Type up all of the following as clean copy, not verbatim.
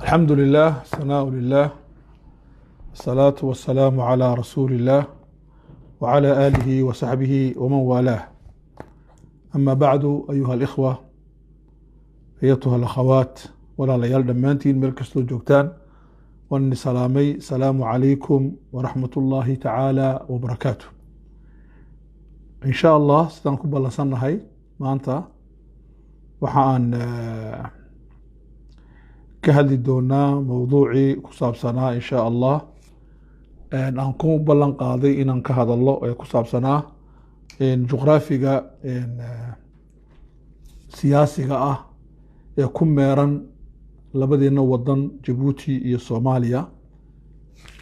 الحمد لله ثناء لله الصلاة والسلام على رسول الله وعلى آله وصحبه ومن والاه. أما بعد أيها الإخوة أيتها الأخوات ولا ليال دمانتين ملكستو جوكتان وأن سلامي السلام عليكم ورحمة الله تعالى وبركاته. إن شاء الله ستنكب الله سنهي ما أنت وحان كهذه دونا موضوعي كصاب سنة إن شاء الله أنكم بلن قاضي إن كهذا الله كصاب سنة إن جغرافيا إن سياسية يكون ميران لبدينا وطن جيبوتي iyo Soomaaliya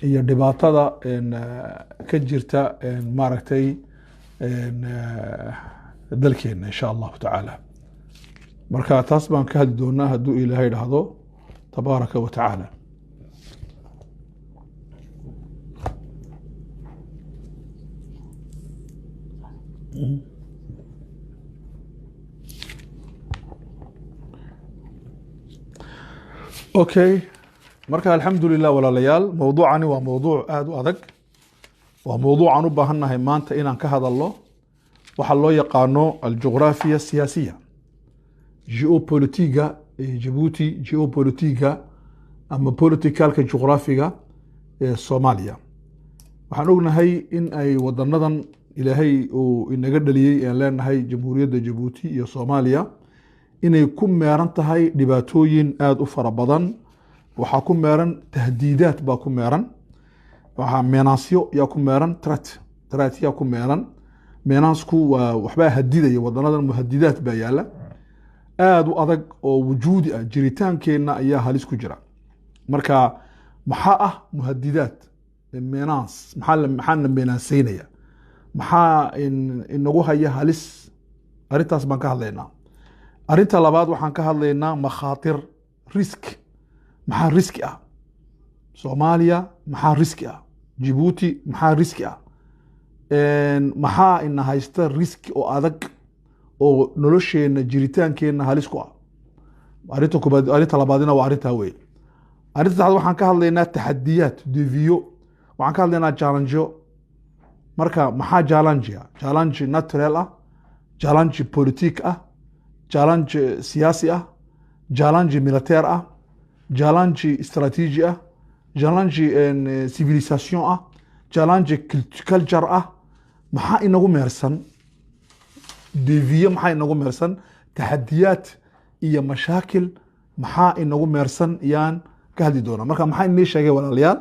iyo dhibaatada ka jirta maaragtay dalkeena insha Allah ta'ala marka taas baan ka hadli doonaa haduu Ilaahay dhahdo tabaaraka wa ta'ala. اوكي marka alxamdulillah walaalayaal mawduucani waa mawduuc aad u adag waa mawduuc aan u baahanahay maanta inaan ka hadalno waxa loo yaqaano aljughrafiya siyasiya geopolitiga Djibouti geopolitiga ama politicalka jughrafiga ee Soomaaliya waxaan ognahay in ay wadanadan Ilaahay uu inaga dhaliyay ee leenahay jamhuuriyadda Djibouti iyo Soomaaliya inay ku meeran tahay dhibaatooyin aad u fara badan waxa ku meeran tahdiidaad baa ku meeran waxa menaasyo yaa ku meeran threat yaa ku meeran menaasku waa waxba hadidaya wadanadan muhadidaad baa yaala aad u adag oo wujuudi ah jiritaankeena ayaa halis ku jira marka maxaa ah muhadidaad menaas maxaa menaaseynaya maxaa inagu haya halis arintaas baan ka hadlaynaa. arinta labaad waxaan ka hadlaynaa makhaatir risk maxaa riski ah Soomaaliya maxaa riski ah Djibouti maxaa riski ah maxaa ina haysta riski oo adag oo nolosheena jiritaankeena halis ku ah arinta labaadina waa arinta weyn. arinta saddexaad waxaan ka hadlaynaa taxadiyaad deviyo waxaan ka hadlaynaa challenge marka maxaa challenge natural ah challenge politic ah challenge siyaasi ah challenge militaire ah challenge strategy ah challenge civilisation ah challenge culture ah maxaa inagu meersan deviye maxaa inagu meersan taxadiyaad iyo mashaakil maxaa inagu meersan yaan ka hadli doonaa. marka maxaa inii sheegay walaalayaal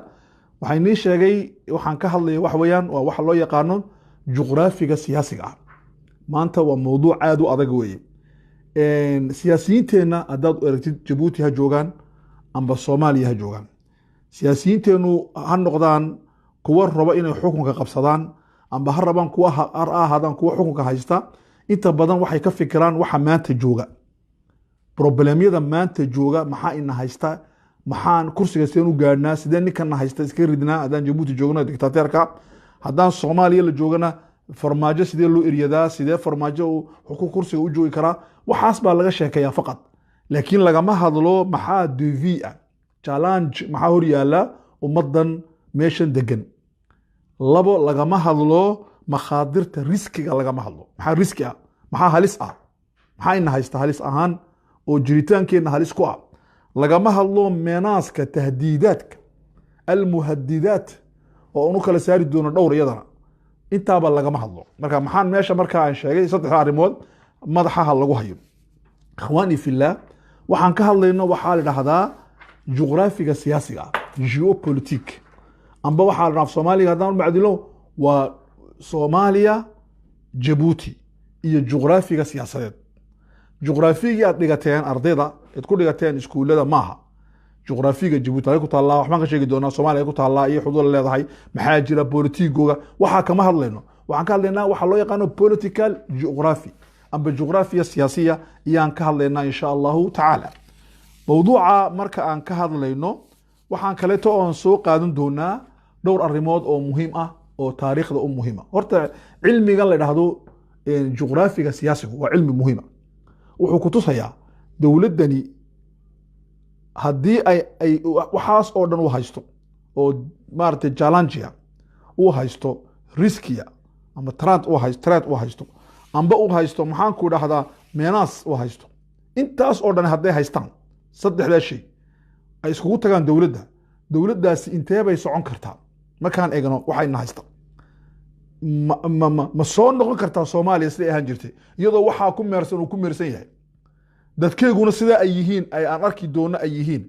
waxaa inii sheegay waxaan ka hadlaya wax weeyaan waa waxa loo yaqaano jughrafiga siyaasiga ah maanta waa mawduuc aad u adag weeye siyaasiyiinteena haddaad aragtid Djibouti ha joogaan amba Soomaaliya ha joogaan siyaasiyiinteenu ha noqdaan kuwa raba inay xukunka qabsadaan amba ha rabaan kuwa ahaadaan kuwa xukunka haysta inta badan waxay ka fikiraan waxa maanta jooga problemyada maanta jooga maxaa ina haysta maxaan kursiga seen u gaadhnaa sidee ninkan haysta iska ridnaa haddaan Djibouti joogno dictatorka haddaan Soomaaliya la joogana farmaajo sidee loo eriyadaa sidee farmaajo uu kursiga u joogi karaa waxaas baa laga sheekayaa faqad laakiin lagama hadlo maxaa devi ah challenge maxaa hor yaala ummadan meeshan degan labo lagama hadlo makhaadirta riskiga lagama hadlo maxaa riski ah maxaa halis ah maxaa ina haysta halis ahaan oo jiritaankeena halis ku ah lagama hadlo menaaska tahdiidaadka almuhadidaat oo unu kala saari doono dhowr iyadana intaaba lagama hadlo marka maxaan meesha marka aan sheegay saddex arrimood madaxaha lagu hayo. ikhwaani fillah waxaan ka hadlayno waxaa la dhahdaa jughrafiga siyaasiga geopolitik amba waxaa la dhaaf Soomaaliya hadaan macdilo waa Soomaaliya Djibouti iyo jughrafiga siyaasadeed jughrafiga aad dhigateen ardayda aad ku dhigateen iskuulada maaha jughrafiga Djibouti ay ku taala waxaan ka sheegi doonaa Soomaaliya ku taala iyo xuduud leedahay maxaa jira politigooga waxa kama hadlayno waxaan ka hadlaynaa waxa loo yaqaan political geography amba jughrafiya siyaasiya iyaan ka hadlaynaa insha Allah ta'ala. mawduuca marka aan ka hadlayno waxaan kaleeto oo soo qaadan doonaa dhowr arrimood oo muhiim ah oo taariikhda u muhiim ah. horta cilmiga la yiraahdo jughrafiga siyaasiga waa cilmi muhiim ah wuxuu ku tusayaa dowladani haddii ay waxaas oo dhan u haysto oo maaragtay challengia uu haysto riskiya ama trad u haysto amba u haysto maxaan ku dhahdaa meenaas u haysto intaas oo dhan hadday haystaan saddexdaa shay ay iskugu tagaan dowladdaasi intee bay socon kartaa markaan eegno waxayna haysta ma soo noqon kartaa Soomaaliya siday ahaan jirtay iyadoo waxaa ku meersan uu ku meersan yahay dadkeeguna sidaa ay yihiin ay aan arki doono ay yihiin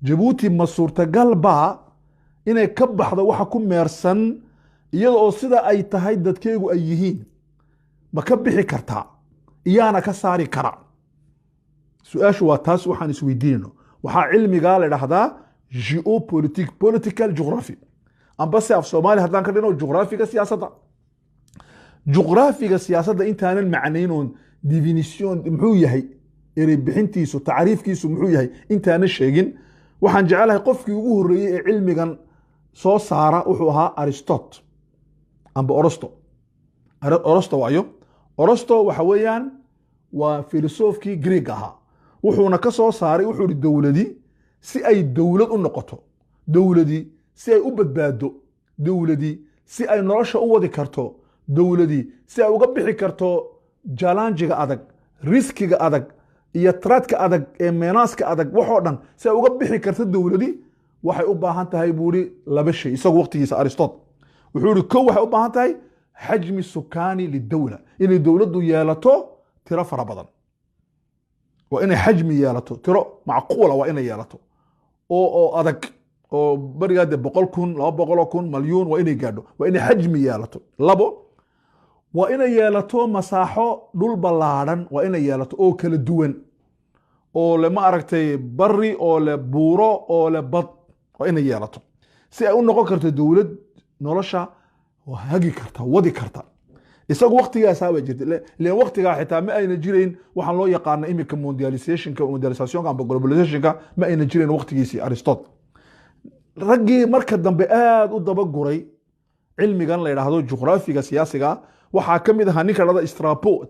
Djibouti ma suurtagal baa inay ka baxdo waxa ku meersan iyadoo sida ay tahay dadkeegu ay yihiin ma ka bixi kartaa iyaana ka saari kara su'aashu waa taas waxaan isweydiinayno waxaa cilmiga la yiraahdaa political geography amba se af Soomaali haddaan ka dhino juqraafiga siyaasadda intaanan macnaynoon definition muxuu yahay erey bixintiisu taariifkiisu muxuu yahay intaanan sheegin waxaan jecelahay qofkii ugu horeeyay ee cilmigan soo saara wuxuu ahaa Aristotle amba Orosto waayo Orosto waxa weeyaan waa filosofkii Greek ahaa wuxuuna ka soo saaray wuxuu yiri dawladii si ay dawlad u noqoto dawladii si ay u badbaado dawladii si ay nolosha u wadi karto dawladii si ay uga bixi karto challenge-ga adag riskiga adag iyo tradka adag ee meenaaska adag waxoo dhan si ay uga bixi karto dawladii waxay u baahan tahay buuri laba shay isagu waqtigiisa Aristotle wuxuu yiri kow waxay u baahan tahay xajmi sukaani lidawla inay dawladdu yeelato tiro fara badan waa inay xajmi yeelato tiro macquula waa inay yeelato oo adag oo barigaade 100,000 200,000 malyan waa inay gaadho waa inay xajmi yeelato labo waa inay yeelato masaaxo dhul ballaaran waa inay yeelato oo kala duwan oo le ma aragtay bari oo le buuro oo le bad waa inay yeelato si ay u noqon karto dawlad nolosha hagi karta wadi karta isagu waqtigaas aaba jirtay leen waqtiga xitaa ma ayna jireen waxaan loo yaqaan imika mondialisation amba globalization ma ayna jireen waqtigiisii Aristotle ragii marka dambe aad u daba guray cilmigan la yiraahdo juqraafiga siyaasiga waxaa kamid ahaa ninka dhada Strabo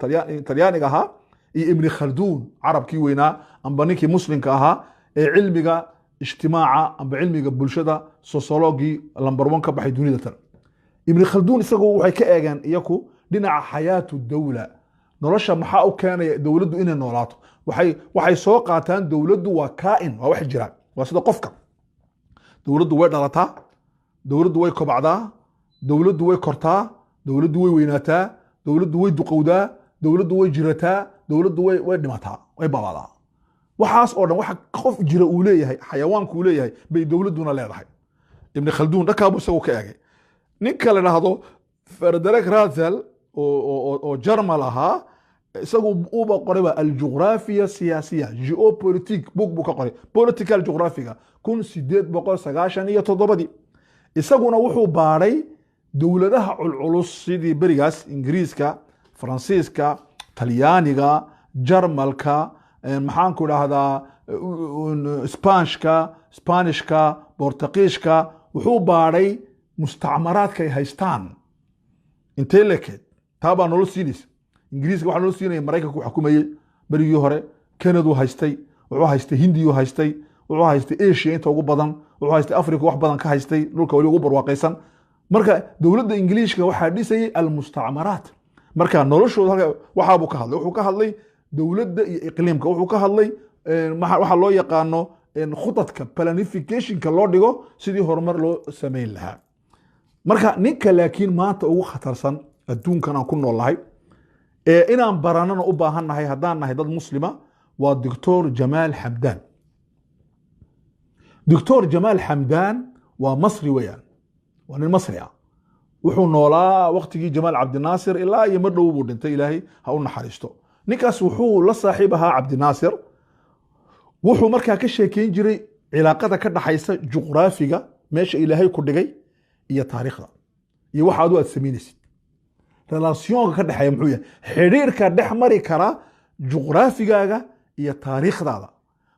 Talyaaniga ahaa iyo Ibn Khaldun carabkii weynaa amba ninkii muslimka ahaa ee cilmiga ijtimaaca amba cilmiga bulshada sociology number 1 ka baxay dunida tan Ibn Khaldun isagu waxay ka eegeen iyaku dhinaca xayaatu dawla nolosha maxaa u keenaya dawladdu inay noolaato waxay soo qaataan dawladdu waa kaa'in waa wax jira waa sida qofka dawladdu way dhalataa dawladdu way kobacdaa dawladdu way kortaa dawladdu way weynaataa dawladdu way duqowdaa dawladdu way jirataa dawladdu way dhimataa way babaadaa waxaas oo dhan waxa qof jira uu leeyahay xayawaanku uu leeyahay bay dawladduna leedahay Ibn Khaldun dhakaabu isagu ka eegay ninka la yiraahdo Frederick Ratzel oo Jarmal ahaa isagu uba qorayba al-jughrafiya siyasiya geopolitique buu ka qoray political geographiga 1897 isaguna wuxuu baaray dawladaha culculus sidii barigaas Ingiriiska Faransiiska Talyaaniga Jarmalka maxaan ku dhahdaa Spanishka Portugiiska wuxuu baaray mustacmaraadka ay haystaan intee lekeed taaba nolol siinaysa Ingiriiska waxa nolol siinaya Mareykanku xukumayay barigii hore Canada haystay wuxuu haystay Hindiya haystay wuxuu haystay Asia inta ugu badan wuxuu haystay Afrika wax badan ka haystay dhulka wali ugu barwaaqaysan marka dawladda Ingiriiska waxa dhisay al-mustacmaraat marka noloshooda waxa uu ka hadlay wuxuu ka hadlay dawladda iyo iqliimka wuxuu ka hadlay waxa loo yaqaano khudadka planificationka loo dhigo sidii horumar loo sameyn lahaa marka ninka laakiin maanta ugu khatarsan adduunkan aan ku noolahay ee inaan baranana u baahannahay haddaan nahay dad muslima waa Dr. Jamal Hamdan Dr. Jamal Hamdan waa Masri weeyaan waa nin Masri ah wuxuu noolaa waqtigii Jamal Abdi Nasir ilaa iyo mar dhow buu dhintay Ilaahay ha u naxariisto ninkaas wuxuu la saaxiib ahaa Abdi Nasir wuxuu markaa ka sheekeyn jiray cilaaqada ka dhaxaysa juqraafiga meesha Ilaahay ku dhigay iyo taariikhda iyo waxa aad sameynaysid relationka ka dhaxay muxuu yahay xiriirka dhex mari kara juqraafigaaga iyo taariikhdaada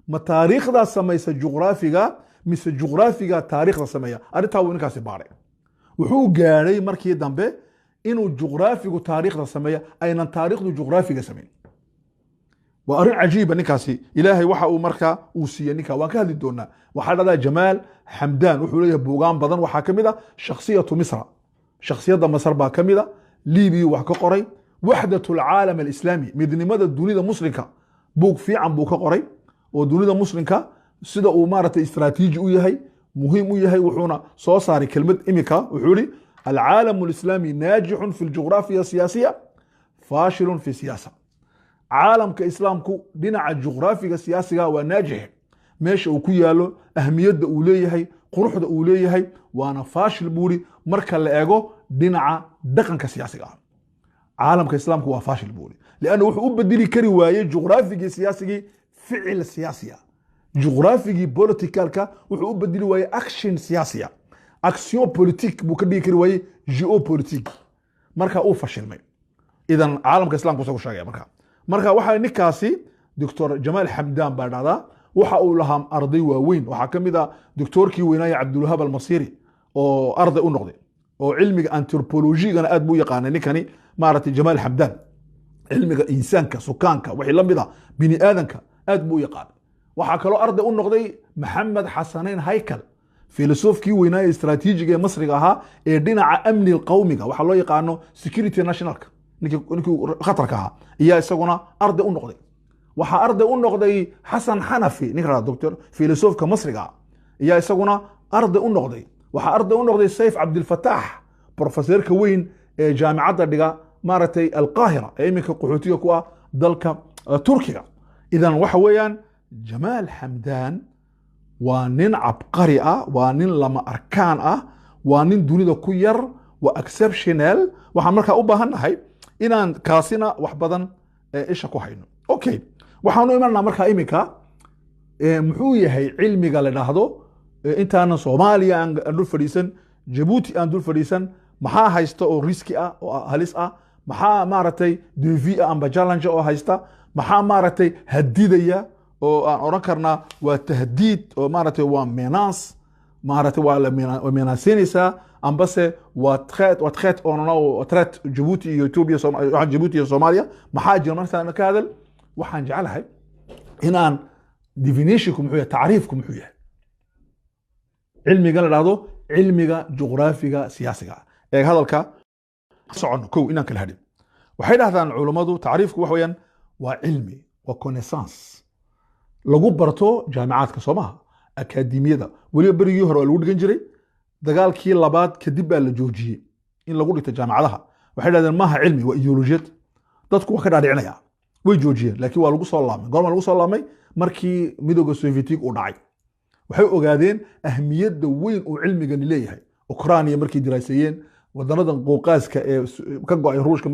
ma taariikhda samaysa juqraafiga mise juqraafiga taariikhda sameeya arintaa uu ninkaasi baaray wuxuu gaaray markii dambe inuu juqraafigu taariikhda sameeya aynan taariikhdu juqraafiga sameyn وأرين عجيبة نكاسي إلهي وحا ومركا وسيا نكا وكهذه دونا وحال جمال حمدان وحوليه بوغان بدن وحا كميدا شخصية مصر شخصية مصر با كميدا ليبي وحكا قري وحدة العالم الإسلامي مدني مدى الدنيا مسلمة بوك في عن بوكا قري ودنيا مسلمة سيدا أمارة استراتيجي ويهي مهم ويهي وحونا صوصاري كلمة إميكا وحولي العالم الإسلامي ناجح في الجغرافيا السياسية فاشل في السياسة عالم كإسلامكو دينا الجغرافيا السياسية وناجح ماشي وكيالو أهمية أوليهي قروح أوليهي وانا فاشل بوري مركا لأيغو دينا دقن كسياسية عالم كإسلامكو وفاشل بوري لأنه وحو بدلي كري وايه جغرافيا سياسي فعل سياسية جغرافيا بوليتيكالكا وحو بدلي وايه أكشن سياسية أكسيون بوليتيك بوكدي كري وايه جيو بوليتيك مركا أو فاشل مي إذن عالم كإسلامكو سوى شاقيا مركا waxaa ninkaasi دكتور جمال حمدان baa dhacdaa waxa uu lahaa arday waaweyn waxa kamida doctorkii weynaa Cabdulwahab al-Masiri oo arday u noqday oo cilmiga anthropology-gana aad buu yaqaanay ninkani maartay Jamal Hamdan cilmiga insaanka sukaanka wixii la mid ah bini aadanka aad buu yaqaan waxa kale oo arday u noqday Maxamed Xasanayn Haykal filosofkii weynaa istaraatiijiga Masriga ahaa ee dhinaca amni qawmiga waxa loo yaqaano security nationalka ninkii khatarka ahaa iyo isaguna arday u noqday waxa arday u noqday Xasan Xanafi ninka doctor filosofka Masriga iyo isaguna arday u noqday waxa arday u noqday Sayf Abdul Fattah professorka weyn ee jaamacadda dhiga maartay Al-Qaahira ee imika qaxootiga ku ah dalka Turkiga idan waxa weeyaan Jamal Hamdan waa nin abqari ah waa nin lama arkaan ah waa nin dunida ku yar waa exceptional waxa markaa u baahanahay inaan kaasina wax badan isha ku hayno okay waxaanu imanaa markaa imika muxuu yahay cilmiga la dhaahdo intaana Soomaaliya aan dul fadhiisan Djibouti aan dul fadhiisan maxaa haysta oo riski ah oo halis ah maxaa maartay devi amba challenge oo haysta maxaa maartay hadidaya oo aan oran karnaa waa tahdiid oo maartay waa menace maartay waa la menacenisa ambase waa threat oo no threat Djibouti iyo Ethiopia Djibouti iyo Soomaaliya maxaa jira markaa ka hadal waxaan jecelahay inaan definitionku muxuu yahay taariifku muxuu yahay cilmiga la dhahdo cilmiga juqraafiga siyaasiga ee hadalka socon kow inaan kala hadhin waxay dhahdaan culimadu taariifku wax weeyaan waa cilmi waa connaissance lagu barto jaamacadka Soomaha akademiyada waliba barigii hore lagu dhigan jiray dagaalkii labaad kadib baa la joojiyay in lagu dhigto jaamacadaha waxay dhahdeen maaha cilmi waa ideolojiyad dadku wax ka dhaadhicinaya way joojiyeen laakiin waa lagu soo laamay goorma lagu soo laamay markii midowga Soviyetig uu dhacay waxay ogaadeen ahmiyadda weyn oo cilmigan leeyahay Ukraina markii diraaseeyeen wadanadan qooqaaska ee ka go'ay Ruushka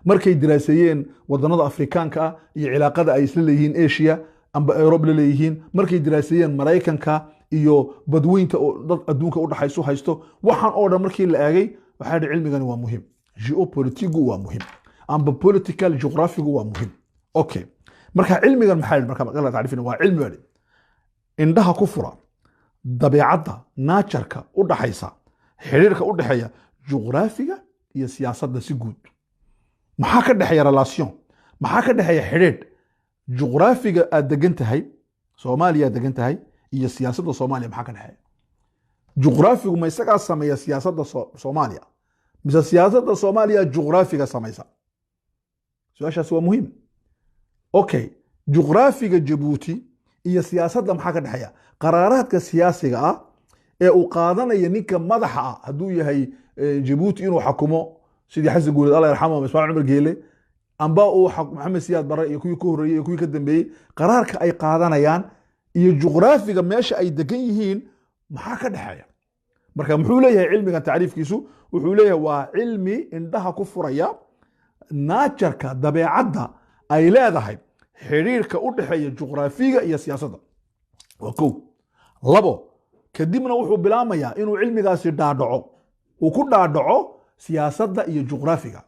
markay diraaseeyeen wadanada Afrikaanka iyo cilaaqada ay isla leeyihiin Asia amba Europe leeyihiin markay diraaseeyeen Mareykanka iyo badweynta oo dad adduunka u dhaxayso haysto waxaan oo dhan markii la eegay waxa cilmigan waa muhiim geopolitigu waa muhiim amba political geographigu waa muhiim okay marka cilmigan maxaa la taariifina waa cilmi wali indhaha ku fura dabeecadda nature-ka u dhaxaysa xiriirka u dhaxeeya juqraafiga iyo siyaasadda si guud maxaa ka dhaxeeya relation maxaa ka dhaxeeya xiriir juqraafiga aad degan tahay Soomaaliya degan tahay iyo siyaasadda Soomaaliya maxaa ka dhaxeeya juqraafigu ma isaga sameeya siyaasadda Soomaaliya mise siyaasadda Soomaaliya juqraafiga sameeysa su'aashaas waa muhiim okay juqraafiga Djibouti iyo siyaasadda maxaa ka dhaxeeya qaraaraadka siyaasiga ah ee uu qaadanayo ninka madaxa ah haduu yahay Djibouti inuu xukumo sidii Xasan Guuleed Allah yarxamo Ismaaciil Umar Geele amba uu Maxamed Siyaad Barre iyo kuwii ka horeeyay iyo kuwii ka dambeeyay qaraarka ay qaadanayaan iyo juqraafiga meesha ay degan yihiin maxaa ka dhaxeeya marka muxuu leeyahay cilmiga taariifkiisu wuxuu leeyahay waa cilmi indhaha ku furaya nature-ka dabeecadda ay leedahay xiriirka u dhaxeeya juqraafiga iyo siyaasadda waa kow labo kadibna wuxuu bilaamayaa inuu cilmigaasi dhaadhaco uu ku dhaadhaco siyaasadda iyo juqraafiga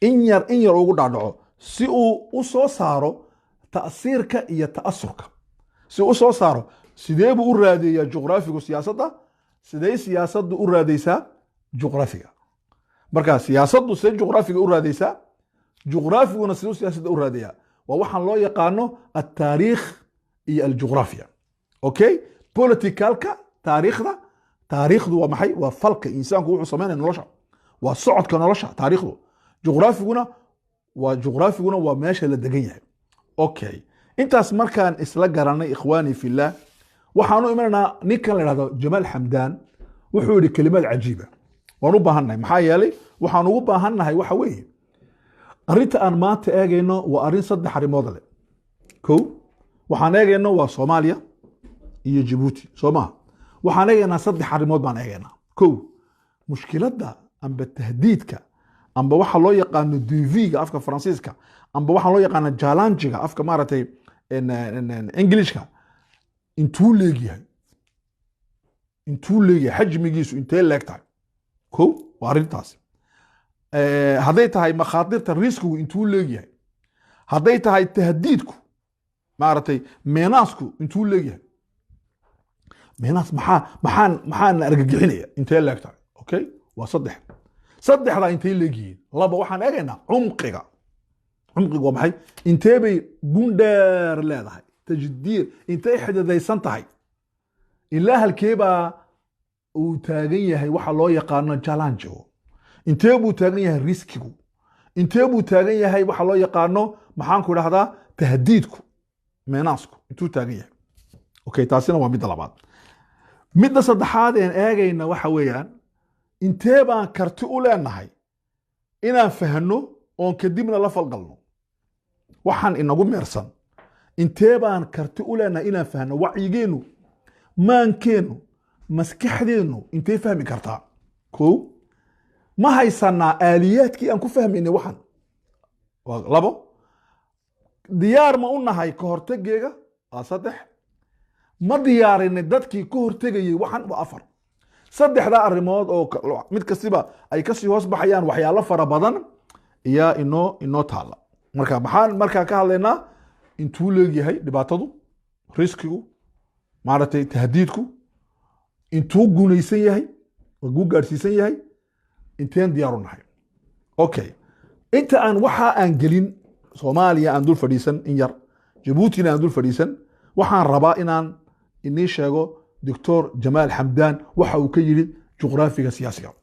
in yar ugu dhaadhaco si uu u soo saaro ta'siirka iyo ta'asurka si uu soo saaro sidee buu u raadeeyaa juqraafigu siyaasadda sidee siyaasaddu u raadaysaa juqraafiga marka siyaasaddu sidee juqraafiga u raadaysaa juqraafiguna sidee siyaasadda u raadeeyaa ووحن لو يقانو التاريخ إي الجغرافيا أوكي بوليتيكالكا تاريخ ذو ومحي وفلك إنسان كوحو سمين نولشا وصعد كنولشا تاريخ ذو جغرافيقنا وماشي للدقية أوكي intaas markaan isla garanay ikhwaani fillah waxaanu imanaa ninkan la yiraahdo Jamaal Xamdaan wuxuu yiri kelimad cajiiba waan u baahannahay maxaa yeelay waxaan ugu baahannahay waxa weeye arinta aan maanta eegayno waa arin saddex arrimood leh kow waxaan eegayno waa Soomaaliya iyo Djibouti Soomaa waxaan eegaynaa saddex arrimood baan eegaynaa kow mushkiladda amba tahdiidka amba waxa loo yaqaan DV-ga afka Faransiiska amba waxa loo yaqaan challenge-ga afka maaratay Englishka intuu leeyahay xajmigiisu intee leegtahay kow waa arintaas hadday tahay makhaatirta riskigu intuu leeyahay hadday tahay tahdiidku maaratay meenaasku intuu leeyahay meenaas maxaan argagixinaya intee leegtahay okay waa saddexda intee leeyihiin laba waxaan eegaynaa cumqiga waa maxay intee bay gundheer leedahay tajdiir intee xididaysan tahay ilaa halkee baa uu taagan yahay waxa loo yaqaano challenge intee buu taagan yahay riskigu intee buu taagan yahay waxa loo yaqaano maxaan ku idhahdaa tahdiidku meenaasku intuu taagan yahay okay taasina waa midda labaad midda saddexaad ee eegayna waxa weeyaan intee baan karti u leenahay inaan fahno oon kadibna la falgalno waxaan inagu meersan intee baan karti u leenahay inaan fahno wacyigeenu maankeenu maskaxdeenu intee fahmi kartaa kow ma haysanaa aaliyaadkii aan ku fahmaynay waxan labo diyaar ma u nahay ka hortageega waa saddex ma diyaarinay dadkii ka hortegayay waxan waa afar saddexda arrimood oo mid kastiba ay kasii hoos baxayaan waxyaalo fara badan ayaa inoo taala markaan ka hadlaynaa intuu leeyahay dhibaatadu riskigu maaratay tahdiidku intuu gunaysan yahay gu gaadhsiisan yahay inteen diyaaru nahay okay inta aan waxa aan gelin Soomaaliya aan dul fadhiisan in yar Djibouti aan dul fadhiisan waxaan rabaa inaan inii sheego دكتور جمال حمدان waxa uu ka yiri juqraafiga siyaasiga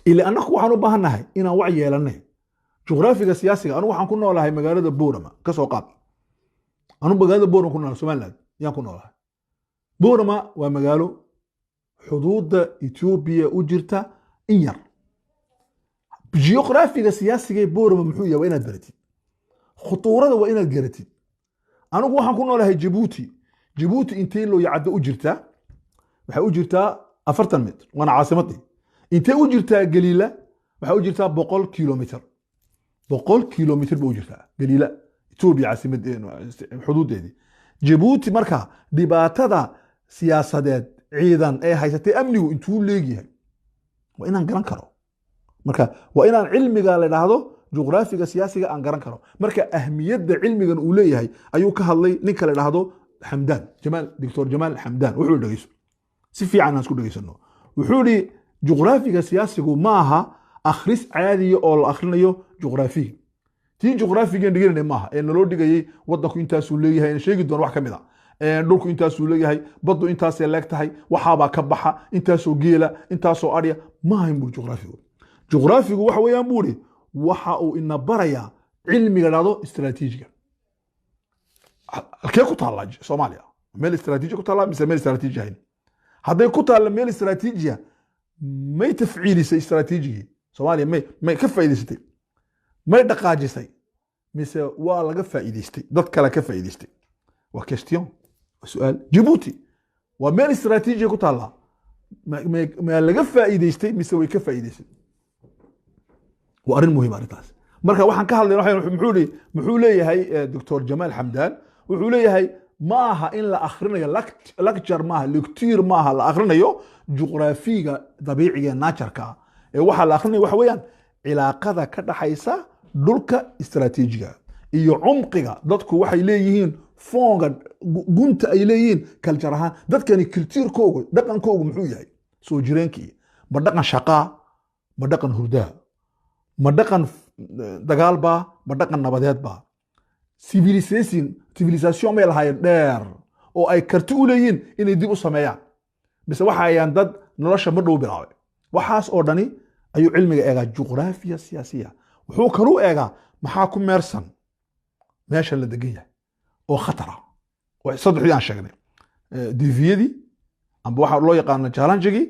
ila anagu waxaan u baahanahay inaan wacyi yeelanay juqraafiga siyaasiga anu waxaan ku noolahay magaalada Boorama ka soo qaad anu magaalada Boorama ku noolahay Soomaaliland yaan ku noolahay Boorama waa magaalo xuduudda Ethiopia u jirta in yar juqraafiga siyaasiga ee Boorama muxuu yahay inaad baratid khutuurada waa inaad garatid anu waxaan ku noolahay Djibouti intee loo yacdo u jirtaa waxa u jirtaa 40 mitr wana caasimadii intee u jirtaa Galiila waxa u jirtaa 100 kilomitir 100 kilomitir buu jirtaa Galiila Ethiopia caasimadeena xuduudeedii Djibouti marka dhibaatada siyaasadeed ciidan ee haysatay amnigu intuu leeyahay waa inaan garan karo marka waa inaan cilmiga la yiraahdo juqraafiga siyaasiga aan garan karo marka ahmiyadda cilmigan uu leeyahay ayuu ka hadlay ninka la yiraahdo حمدان دكتور جمال حمدان وحول دغيسو سفي عنا اسكو دغيسنو وحولي جغرافيا سياسيغو ماها اخريس عادي او اخرينيو جغرافي تي جغرافيا دغيرنا ماها ان لو دغاي ودكو انتاسو ليهي ان شيغي دون wax kamida dhulku intaasuu leeyahay baddu intaasay leegtahay waxaaba ka baxa intaasoo geela intaasoo adhiya ma hayn buu juqraafigu waxa weeyaan buuri waxa uu ina baraya cilmiga dhado istiraatiijiga halkee ku taala Soomaaliya meel istiraatiiji ku taala mise meel istiraatiiji ahayn hadday ku taala meel istiraatiijiya may tafciilisay istiraatiijigi Soomaaliya may ka faa'iideystay may dhaqaajisay mise waa laga faa'iideystay dad kale ka faa'iideystay waa question su'aal Djibouti waa meel istiraatiiji ku taala ma laga faa'iideystay mise way ka faa'iideystay waa arrin muhiim arrintaas marka waxaan ka hadlaynaa muxuu leeyahay Dr. Jamal Hamdan wuxuu leeyahay maaha in la akhrinayo lecture maaha lecture maaha la akhrinayo juqraafiga dabiiciga natureka ee waxa la akhrinayo waxa weeyaan cilaaqada ka dhaxaysa dhulka istiraatiijiga iyo cumqiga dadku waxay leeyihiin foonga gunta ay leeyihiin culture ahaan dadkani culture-kooda dhaqankooda muxuu yahay soo jireenkii ma dhaqan shaqaa ma dhaqan hurdaa ma dhaqan dagaalba ma dhaqan nabadeedba civilisation may lahaayeen dheer oo ay karti u leeyihiin inay dib u sameeyaan mise waxa ayaan dad nolosha ma dhow bilaabay waxaas oo dhani ayuu cilmiga eegaa juqraafiya siyaasiya wuxuu kaluu eegaa maxaa ku meersan meesha la degan yahay oo khatar ah oo saddexdii aan sheegnay diviyadii amba waxa loo yaqaano challenge-gii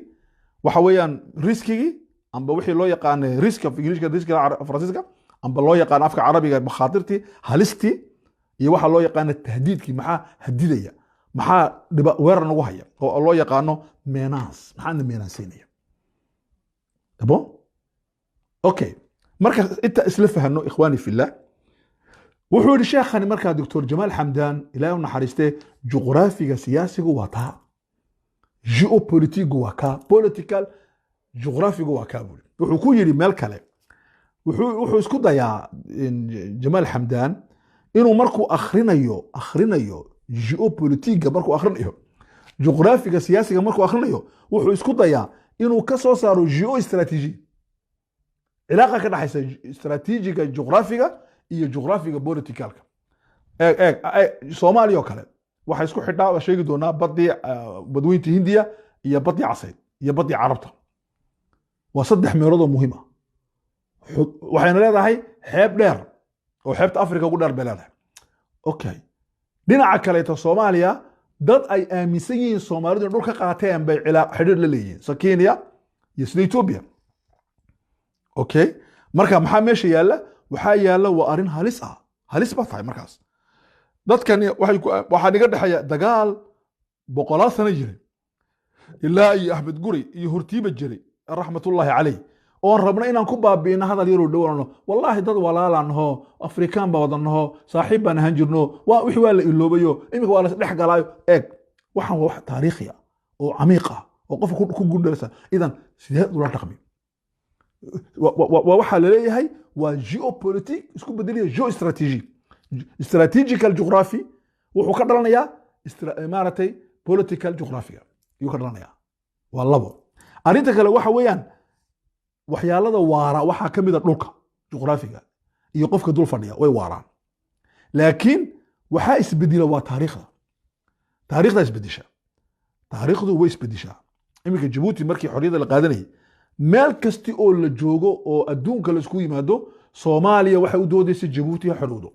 waxa weeyaan riskigii amba wixii loo yaqaanay risk of Englishka riskiga Faransiiska amba loo yaqaan afka Carabiga makhatirtii halistii iyo waxa loo yaqaan tahdiidkii maxaa hadidaya maxaa weerar nagu haya oo loo yaqaano menace maxaa menaceynaya bon okay marka inta isla fahano ikhwani fillah wuxuu yiri sheekhani marka Dr. Jamal Hamdan ilaahay u naxariistay juqraafiga siyaasiga waa taa geopolitics waa ka political juqraafiga waa ka wuxuu ku yiri meel kale wuxuu isku dayaa Jamal Hamdan inuu markuu akhrinayo geopolitics markuu akhrinayo juqraafiga siyaasiga markuu akhrinayo wuxuu isku dayaa inuu ka soo saaro geostrategy علاقة كده حيث استراتيجية جغرافية iyo juqraafiga politicalka Soomaaliya oo kale waxa isku xidhaa sheegi doonaa badweynta Hindiya iyo badii Casayd iyo badii Carabta waa saddex meelood oo muhiim ah waxayna leedahay xeeb dheer oo xeebta Afrika ugu dheer beelaha okay dhinaca kale ta Soomaaliya dad ay aaminsan yihiin Soomaalidu dhulka qaateen bay xidhiidh la leeyihiin Kenya iyo Ethiopia okay marka maxaa meesha yaala waxaa yaala waa arin halis ba tahay markaas dadkani waxaa dhiga dhaxaya dagaal boqolaal sano jiray ilaa iyo Axmed Guri iyo Hortiiba jiray raxmatullaahi calayh oo rabna inaan ku baabiino hadal yar oo dhowrano wallahi dad walaalan ho Afrikaan ba wadanaho saaxiib baan ahaan jirno waa wixii waa la iloobayo imika waa la dhex galaayo waxaan wax taariikhi ah oo camiiq ah oo qofka ku gundalsan idan sidee ula dhaqmi waxa la leeyahay waa geopolitics isku bedeliya geostrategy strategical geography wuxuu ka dhalanayaa maaratay political geography ayuu ka dhalanayaa waa labo arinta kale waxa weeyaan waxyaalada waara waxa kamid ah dhulka geographiga iyo qofka dul fadhiya way waaraan laakiin waxa isbedela waa taariikhda isbedesha taariikhdu way isbedeshaa imika Djibouti markii xorriyada la qaadanayay meel kasti oo la joogo oo adduunka la isku yimaado Soomaaliya waxay u doodaysay Djibouti xorowdo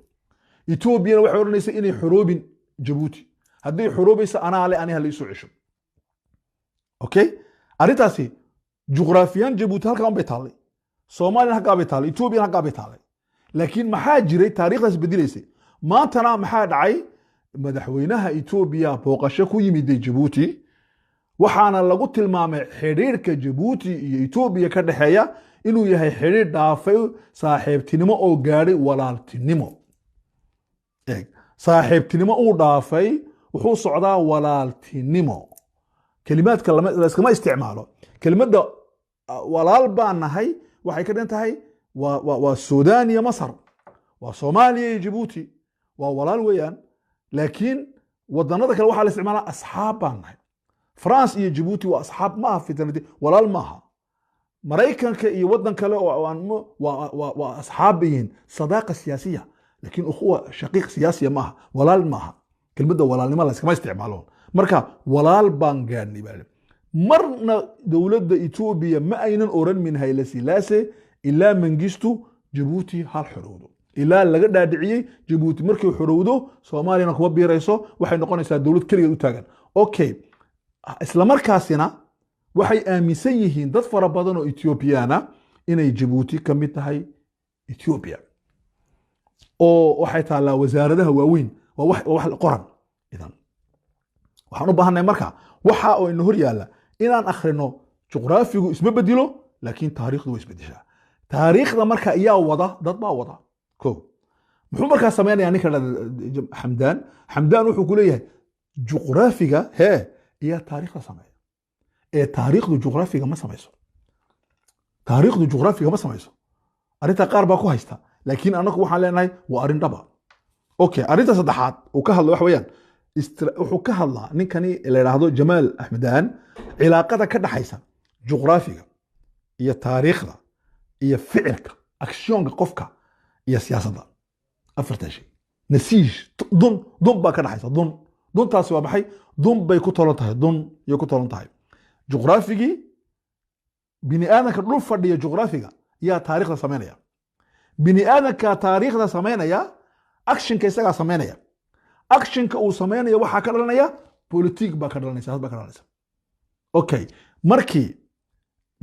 Ethiopia waxay oranaysaa inay xoroobin Djibouti haddii xoroobaysa aniga la isu cisho okay arintaasi juqraafiyan Djibouti halkaan bay taalay Soomaaliya halkaan bay taalay Ethiopia halkaan bay taalay laakiin maxaa jiray taariikhdaas bedelaysay maantana maxaa dhacay madaxweynaha Ethiopia booqasho ku yimid Djibouti waxaana lagu tilmaamay xiriirka Djibouti iyo Ethiopia ka dhaxeeya inuu yahay xiriir dhaafay saaxiibtinimo oo gaaray walaaltinimo saaxiibtinimo uu dhaafay wuxuu socdaa walaaltinimo kalimaadka la iskama isticmaalo kelimada walaal baan nahay waxay ka dhantahay waa Suudaan iyo Masar waa Soomaaliya iyo Djibouti waa walaal weeyaan laakiin wadanada kale waxa la isticmaalaa asxaab baan nahay France iyo Djibouti waa asxaab ma fitanadi walaal maaha Mareykanka iyo wadan kale oo waa asxaab yihiin sadaqa siyaasiya laakiin ukhuwa shaqiiq siyaasiya maaha walaal maaha kelmadda walaalnimo la iskama isticmaalo marka walaal baan gaadhnay baa marna dawladda Ethiopia ma aynan oran min Haile Selassie ilaa Mengistu Djibouti hal xorowdo ilaa laga dhaadhiciyay Djibouti markii xorowdo Soomaaliyana kuma biirayso waxay noqonaysaa dawlad kaliya u taagan okay isla markaasina waxay aaminsan yihiin dad fara badan oo Ethiopiana inay Djibouti ka mid tahay Ethiopia oo waxay taalaa wasaaradaha waaweyn waa wax qoran idan waxaan u baahanay marka waxa oo inoo hor yaala inaan akhrino juqraafigu isma bedelo laakiin taariikhdu way isbedeshaa taariikhda marka ayaa wada dad baa wada muxuu markaa sameeynaya ninka Hamdan wuxuu ku leeyahay juqraafiga iyo taariikhda sameeyo taariikhdu juqraafiga ma samayso arinta qaar baa ku haysta laakiin anagu waxaan leenahay waa arin dhaba okay arinta saddexaad uu ka hadlo wax weeyaan wuxuu ka hadlaa ninkani la yiraahdo Jamal Hamdan cilaaqada ka dhaxaysa juqraafiga iyo taariikhda iyo ficilka actionka qofka iyo siyaasadda afarta shay nasiij dun baa ka dhaxaysa duntaasi waa maxay dun bay ku tolan tahay dun iyo ku tolan tahay juqraafigii bini aadanka dhul fadhiya juqraafiga yaa taariikhda samaynaya bini aadanka taariikhda samaynaya actionka isagaa samaynaya actionka uu samaynaya waxaa ka dhalanaya politik baa ka dhalanaysa baa ka dhalanaysa okay markii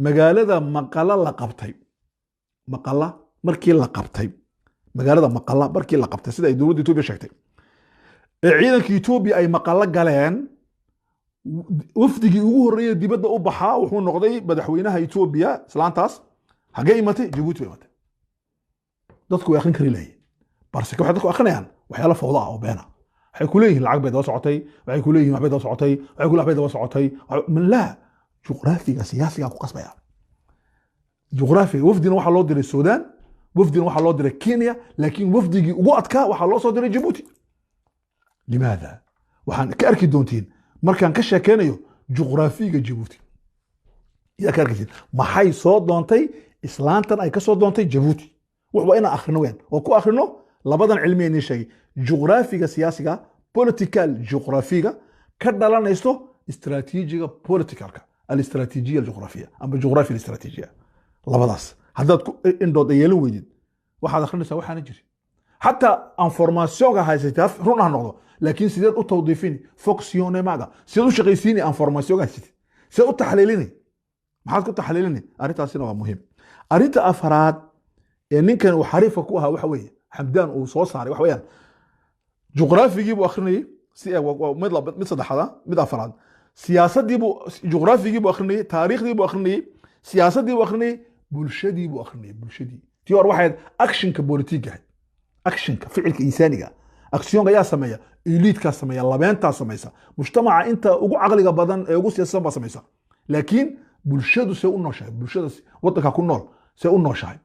magaalada maqala la qabtay maqala markii la qabtay magaalada maqala markii la qabtay sida ay dowladda Itoobiya sheegtay ciidanka Itoobiya ay maqala galeen wafdigii ugu horeeyay dibadda u baxaa wuxuu noqday madaxweynaha Itoobiya islaantaas hagee imatay Djibouti imatay dadku way aqrin kari lahayn balse waxay dadku aqrinayaan waxyaalo fawda ah oo beena waxay ku leeyihiin lacag bay daba socotay waxay ku leeyihiin waxbay daba socotay waxay ku leeyihiin daba socotay min la juqraafiga siyaasiga ku qasbaya juqraafiga wafdina waxa loo diray Suudaan wafdina waxa loo diray Kenya laakiin wafdigii ugu adkaa waxa loo soo diray Djibouti limaada waxaan ka arki doontiin markaan ka sheekeynayo juqraafiga Djibouti yaa ka arkisid maxay soo doontay islaantan ay ka soo doontay Djibouti waxba ina akhrino weyn oo ku akhrino labadan cilmiyeed ni sheegay juqraafiga siyaasiga political juqraafiga ka dhalanaysto استراتيجية بوليتيكالكا الاستراتيجية الجغرافية أما الجغرافيا الاستراتيجية لبداس هذا إندو ديالو ويدين واحد آخرنا سوى حنجري حتى انفورماسيون هاي سيتاف رونا هنقضه لكن سيدات أو توظيفيني فوكسيوني ماذا سيدو شغيسيني انفورماسيون هاي سيتي سيدو تحليليني ما حد كنت تحليليني أريد أسينه مهم أريد أفراد يعني كان وحريفة كوها وحوية حمدان وصوصاري وحويان جغرافي يجيبوا آخرني مثل هذا مثل أفراد سياسة ديبو جغرافي ديبو أخرني تاريخ ديبو أخرني سياسة ديبو أخرني بلشة ديبو أخرني بلشة دي تيار واحد أكشن كبوليتيك أكشن كفعل كإنساني أكسيون يا سمية إليت كسمية لبنان تسمية مجتمع أنت أقو عقلك بدن أقو سياسة بسمية لكن بلشة سيقول نشاي بلشة وضعك أكون نول سيقول نشاي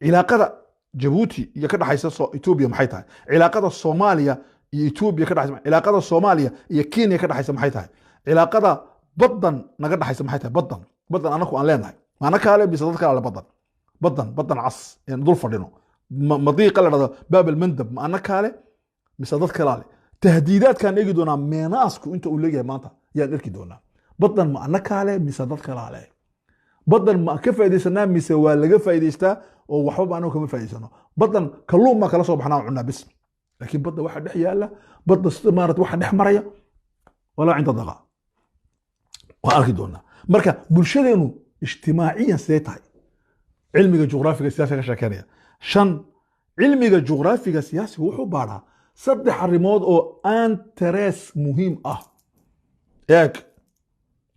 علاقة جيبوتي يكاد حيث إثيوبيا محيطها علاقة الصومالية إثيوبيا كده حيث علاقة الصومالية كينيا كده حيث محيطها علاقة بدن نقدر حيث محيطها بدن أنا كون لنا ما أنا كله بيصدق على بدن عص يعني دول فردينه مضيق على باب المندب ما أنا كله بيصدق على تهديدات كان يجدونا مناسك وأنت قول لي ما أنت يعني يركضونا بدن ما أنا كله بيصدق عليه بدن ما كيف يديسنا مسوى اللي كيف يديستا وحب أنا كم فايزنا بدن كلهم ما كلا صبحنا عنا بس لكن بدن واحد دحيا لا بدن استمارة واحد دحمرية ولا عند ضغط وأكيدونا مركا بلشدينه اجتماعيا سيتاي علمي الجغرافيا السياسية كشكرية شن علمي الجغرافيا السياسي هو حبارها صدح الريموت أو انترس مهم ياك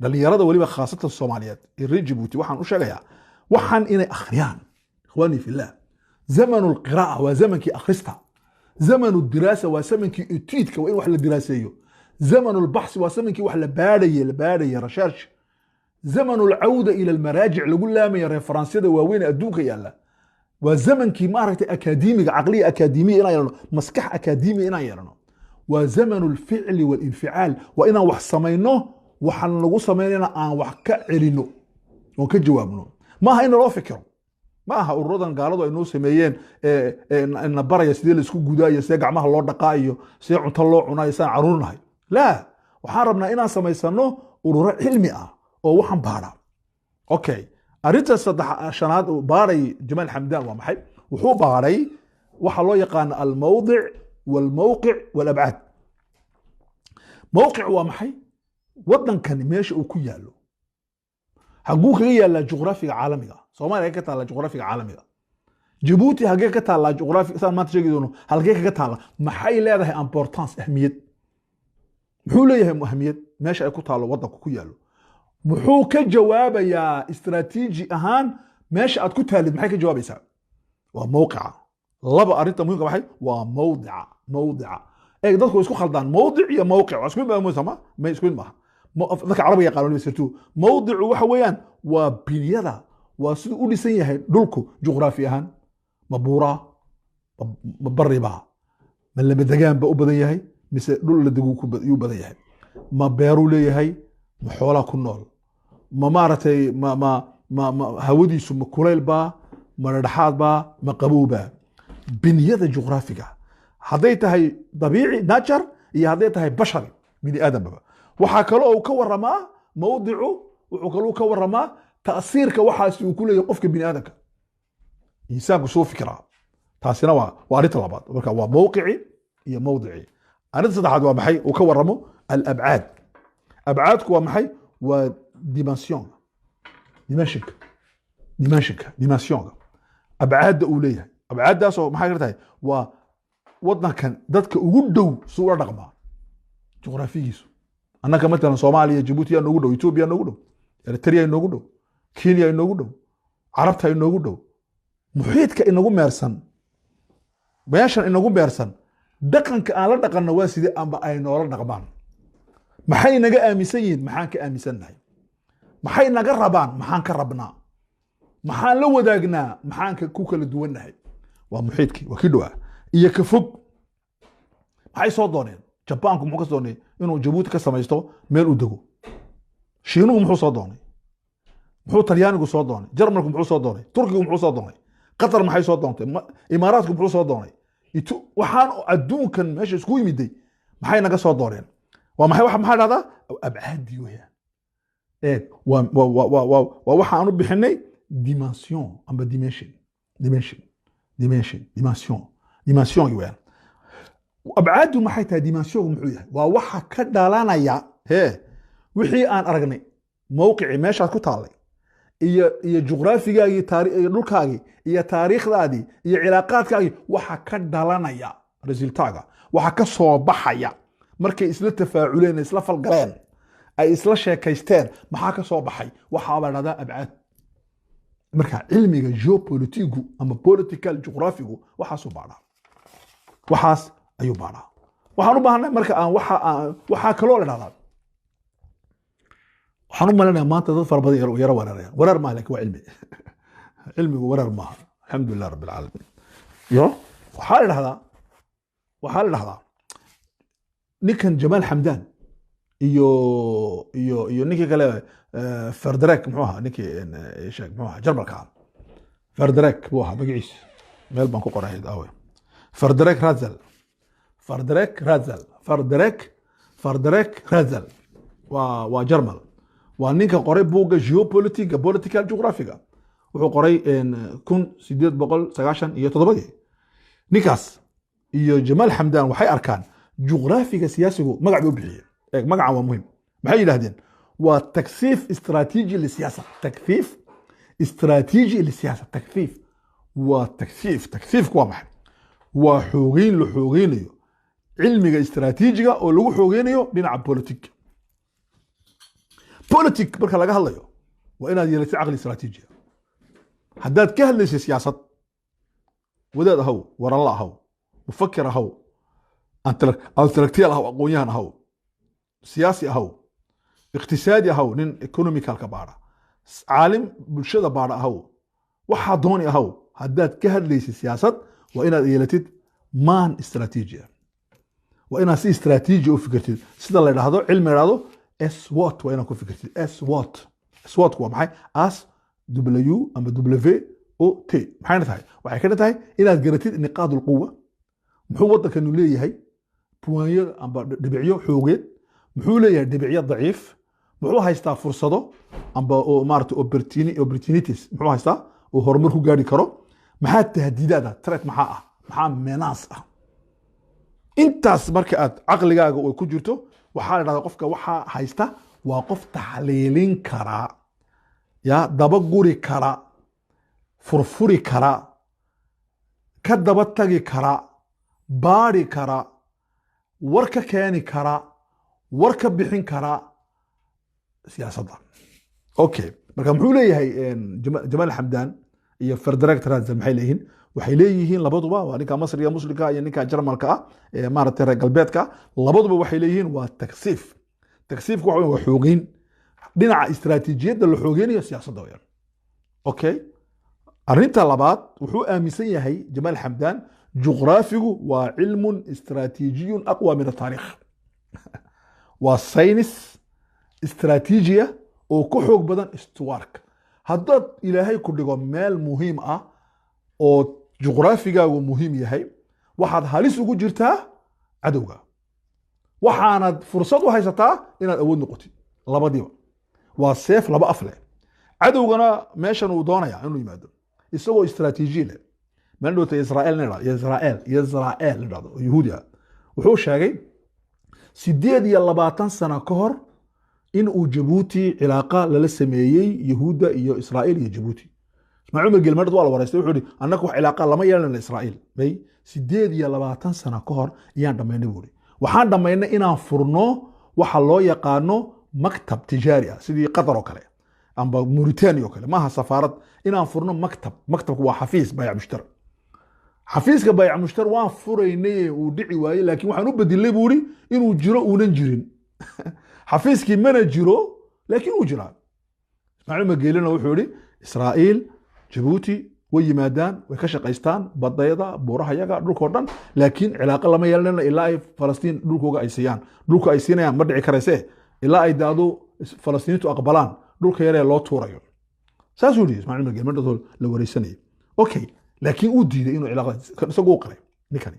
اللي يراد ولي خاصة الصوماليات الريج جيبوتي وحن أشجعها وحن إني أخريان إخواني في الله زمن القراءة وزمن كي أخرستها زمن الدراسة وزمن كي أتيد كوين وحلا دراسية زمن البحث وزمن كي وحلا بارية رشارش زمن العودة إلى المراجع لقول لا من ريفرنسية وين أدوك يلا وزمن كي معركة أكاديمية عقلية أكاديمية إنا يرنو مسكح أكاديمي إنا يرنو وزمن الفعل والانفعال وإنا وحسمينه وحن لغو سمينينا وحكا علينو وكجوابنو ما هينا لو فكرو ما ها urudan gaaladu ay noo sameeyeen in baraya sidii la isku gudayo see gacmaha loo dhaqaayo see cunto loo cunayo saan caruurnahay la waxaan rabnaa inaan samaysano ururo cilmi ah oo waxan baara okay arinta shanaad baaray Jamal Hamdan waa maxay wuxuu baaray waxa loo yaqaan al mawdi' wal mawqi' wal ab'ad mawqi' waa maxay wadankan meesha uu ku yaalo حقوق هي الجغرافيا العالمية صوماليا هي كتالا الجغرافيا العالمية جيبوتي هي كتالا الجغرافيا مثلا ما تشجع دونه هل هي كتالا ما حي لها امبورتانس أهمية محو ليها أهمية ماشي أكو تالا وضعك كيالو محو كجواب يا استراتيجي أهان ماشي أتكو تالد محي كجواب يساعد وموقع لبا أريد مهم كبحي وموضع إيه ضدكو يسكو خلطان موضع يا موقع اسكوين بقى مسمى ما يسكوين بها ذاك عربي قالوا لي سيرتو موضع وحويان وبنيدا وسيد او ديسن yahay dhulku juqraafi ahaan mabuura bariba ma la deegaan ba u badan yahay mise dhul la degu ku badan yahay ma beeru leeyahay ma xoolo ku nool ma maaratay ma hawadiisu ma kuleyl ba ma dhaxaad ba ma qabowba biniyada juqraafiga hadday tahay dabiici nature iyo hadday tahay bashari bini aadambaba waxaa kaloo uu ka waramaa mawdicu wuxuu kaloo ka waramaa ta'siirka waxaas uu ku leeyahay qofka bini aadamka insaanku soo fikiraa taasina waa arrinta labaad marka waa mawqici iyo mawdici arrinta saddexaad waa maxay uu ka waramo al-abcaad abcaadku waa maxay waa dimensionka abcaadda uu leeyahay abcaaddaasoo maxay ka tahay waa wadankan dadka ugu dhow suu ula dhaqmaa juqraafigiisu annaka matalan soomaaliya jabuuti yaa noogu dhow etoobiya noogu dhow eritrea inoogu dhow kenya inoogu dhow carabta inoogu dhow muxiidka inagu meersan meeshan inagu meersan dhaqanka aan la dhaqanno waa sidee amba ay noola dhaqmaan maxay naga aaminsan yihiin maxaan ka aaminsannahay maxay naga rabaan maxaan ka rabnaa maxaan la wadaagnaa maxaan ku kala duwannahay waa muxiidkii waa kii dhowaa iyo ka fog maxay soo dooneen jabaanku muxuu ka doonay inuu jabuuti ka samaysto meel u dego shiinuhu muxuu soo doonay muxuu talyaanigu soo doonay jarmalku muxuu soo doonay turkigu muxuu soo doonay qatar maxay soo doontay imaaraadku muxuu soo doonay waxaan adduunkan meesha isku yimiday maxay naga soo dooneen waa maxay maxaa dhahdaa abcaadi weeyaan waa waxaan u bixinay dimension amba dimension weeyaan abcaadu maxay tahay dimensionku muxuu yahay waa waxa ka dhalanaya wixii aan aragnay mawqici meeshaad ku taallay iyo juqraafigaagii iyo dhulkaagii iyo taariikhdaadii iyo cilaaqaadkaagii waxa ka dhalanaya resultaaga waxa ka soo baxaya markay isla tafaaculeen isla falgaleen ay isla sheekaysteen maxaa ka soo baxay waxaa baa dhahdaa abcaad marka cilmiga geopolitigu ama political juqraafigu waxaasuu baadhaa waxaas ayuu baadhaa waxaan u baahanay marka aan waxaa kaloo la dhahdaa waxaan u malaynayaa maanta dad fara badan yaro weerarayaan weerar maaha laakiin waa cilmi cilmigu weerar maaha alxamdulilah rabbi alcaalamiin yo waxaa la dhahdaa ninkan jamaal xamdaan iyo ninkii kale fardarek muxuu ahaa ninkii sheeg muxuu ahaa jarmalka ah fardarek buu ahaa magaciisa meel baan ku qoray daawe fardarek razal waa jarmal waa ninka qoray buugga geopolitiga political geographiga wuxuu qoray 1897 ninkaas iyo jamaal xamdaan waxay arkaan juqraafiga siyaasigu magac buu bixiyay magacan waa muhiim maxay yidhaahdeen waa takfiif istiraatiiji lisiyaasa waa takfiifku waa maxay waa xoogeyn la xoogeynayo cilmiga istiraatiijiga oo lagu xoogeynayo dhinaca politic marka laga hadlayo waa inaad yeelatay caqli istiraatiijiya haddaad ka hadlaysay siyaasad wadaad ahaw waranla ahaw mufakir ahaw intellectual ahaw aqoonyahan ahaw siyaasi ahaw iqtisaadi ahaw nin economicalka baadha caalim bulshada baadha ahaw waxaa dooni ahaw haddaad ka hadlaysay siyaasad waa inaad yeelatid maan istiraatiijiya waa inaad si istiraatiiji u fikirtid sida la dhahdo cilmi dhahdo SWOT waa inaad ku fikirtid SWOT waa maxay as W ama WOT maxayna tahay waxay ka tahay inaad garatid niqaad ulquwa muxuu wadankanu leeyahay puwanyo amba dhibicyo xoogeed muxuu leeyahay dhibicyo daciif muxuu haystaa fursado amba oo maaragtay opportunities muxuu haystaa oo horumar ku gaari karo maxaa tahdiidaada threat maxaa menace ah intaas marka aad caqligaaga oo ku jirto waxaa la dhahdaa qofka waxaa haysta waa qof taxliilin kara ya daba guri kara furfuri kara ka daba tagi kara baari kara war ka keeni kara war ka bixin kara siyaasadda okay marka muxuu leeyahay jamaal xamdaan iyo fardarek razal maxay leeyihiin waxay leeyihiin labaduba waa ninka masriga muslimka iyo ninka jarmalka ah ee maaragtay reer galbeedka labaduba waxay leeyihiin waa taksiifku waxa waa xoogeyn dhinaca istiraatiijiyadda la xoogeynayo siyaasadda weeyaan okay arrinta labaad wuxuu aaminsan yahay jamaal xamdaan juqraafigu waa cilmun istiraatiijiyun aqwa min ataariikh waa saynis istiraatiijiya oo ku xoog badan istuwaarka haddaad ilaahay ku dhigo meel muhiim ah oo juqraafigaagu muhiim yahay waxaad halis ugu jirtaa cadowga waxaanad fursad u haysataa inaad awood noqotid labadiiba waa seef laba af leh cadowgana meeshan uu doonaya inuu yimaado isagoo istiraatiiji leh meel dhowta Israel dhado Yahuudiya wuxuu sheegay 28 sano ka hor in uu Djibouti cilaaqa lala sameeyay Yahuuda iyo Israel iyo Djibouti Ismaaciil Umar Gelmad waa la wareystay wuxuu yiri annagu wax cilaaqa lama yeelana Israel bay 28 sano ka hor ayaan dhameynay buuri waxaan dhameynay inaan furno waxa loo yaqaano maktab tijaari ah sidii Qatar oo kale amba Mauritania oo kale maaha safaarad inaan furno maktabku waa xafiis bayع mushtar xafiiska bayع mushtar waan furaynay uu dhici waayay laakiin waxaan u bedilay buuri inuu jiro uunan jirin xafiiskii mana jiro laakiin uu jiraa Ismaaciil Mageelina wuxuu yiri Israel Djibouti way yimaadaan way ka shaqaystaan badayada buuraha yaga dhulka oo dhan laakiin cilaaqa lama yeelana ilaa ay Falastiin dhulkooga ay siiyaan dhulka ay siinayaan ma dhici karayse ilaa ay daado Falastiiniintu aqbalaan dhulka yare loo tuurayo saas uu yiri Ismaaciil Mageelina dadoo la wareysanay okay laakiin uu diiday inuu cilaaqa isagu qalay ninkani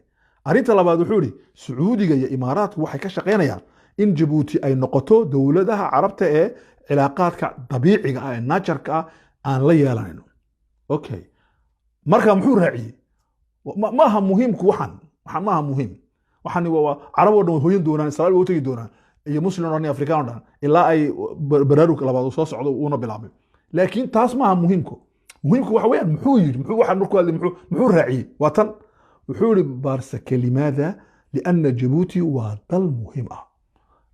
arinta labaad wuxuu yiri Sacuudiga iyo Imaaraadku waxay ka shaqeynayaan in Djibouti ay noqoto dawladaha Carabta ee cilaaqaadka dabiiciga ah ee natureka aan la yeelanayno okay marka muxuu raaciyay maaha muhiimku waxan maaha muhiim waxani waa Carab oo dhan hooyan doonaan Israa'iil oo tagi doonaan iyo Muslim oo Afrikaan oo dhan ilaa ay baraarug labaad soo socdo uuna bilaabay laakiin taas maaha muhiimku waxa weeyaan muxuu yiri muxuu waxa markuu hadlay muxuu raaciyay waa tan wuxuu yiri baarsa limaada لأن جيبوتي ودل مهم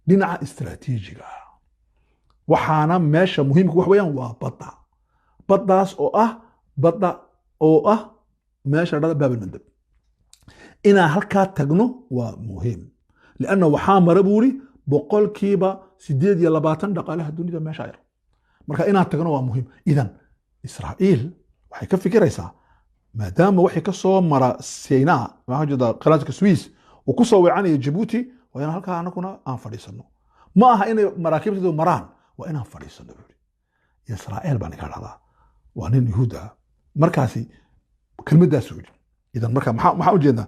dhinaca istiraatiijiga waxaana meesha muhiimka wax weeyaan waa baddaas oo ah meesha dhada baab al-mandab inaan halkaa tagno waa muhiim لأنه waxaa mara buuri boqolkiiba 28 dhaqaalaha dunida meesha yar marka inaan tagno waa muhiim idan Israa'iil waxay ka fikiraysaa maadaama waxay ka soo mara Sinaa waxa jida qalaadka Swiss oo ku soo weecanaya Djibouti وأنا هلكا أنا أن فريسنو ما ها إني مراكب تدو مران وأنا فريسنو يا إسرائيل باني قال هذا وأنا يهودا مركزي كلمة دا سوي إذا مركز ما وجدنا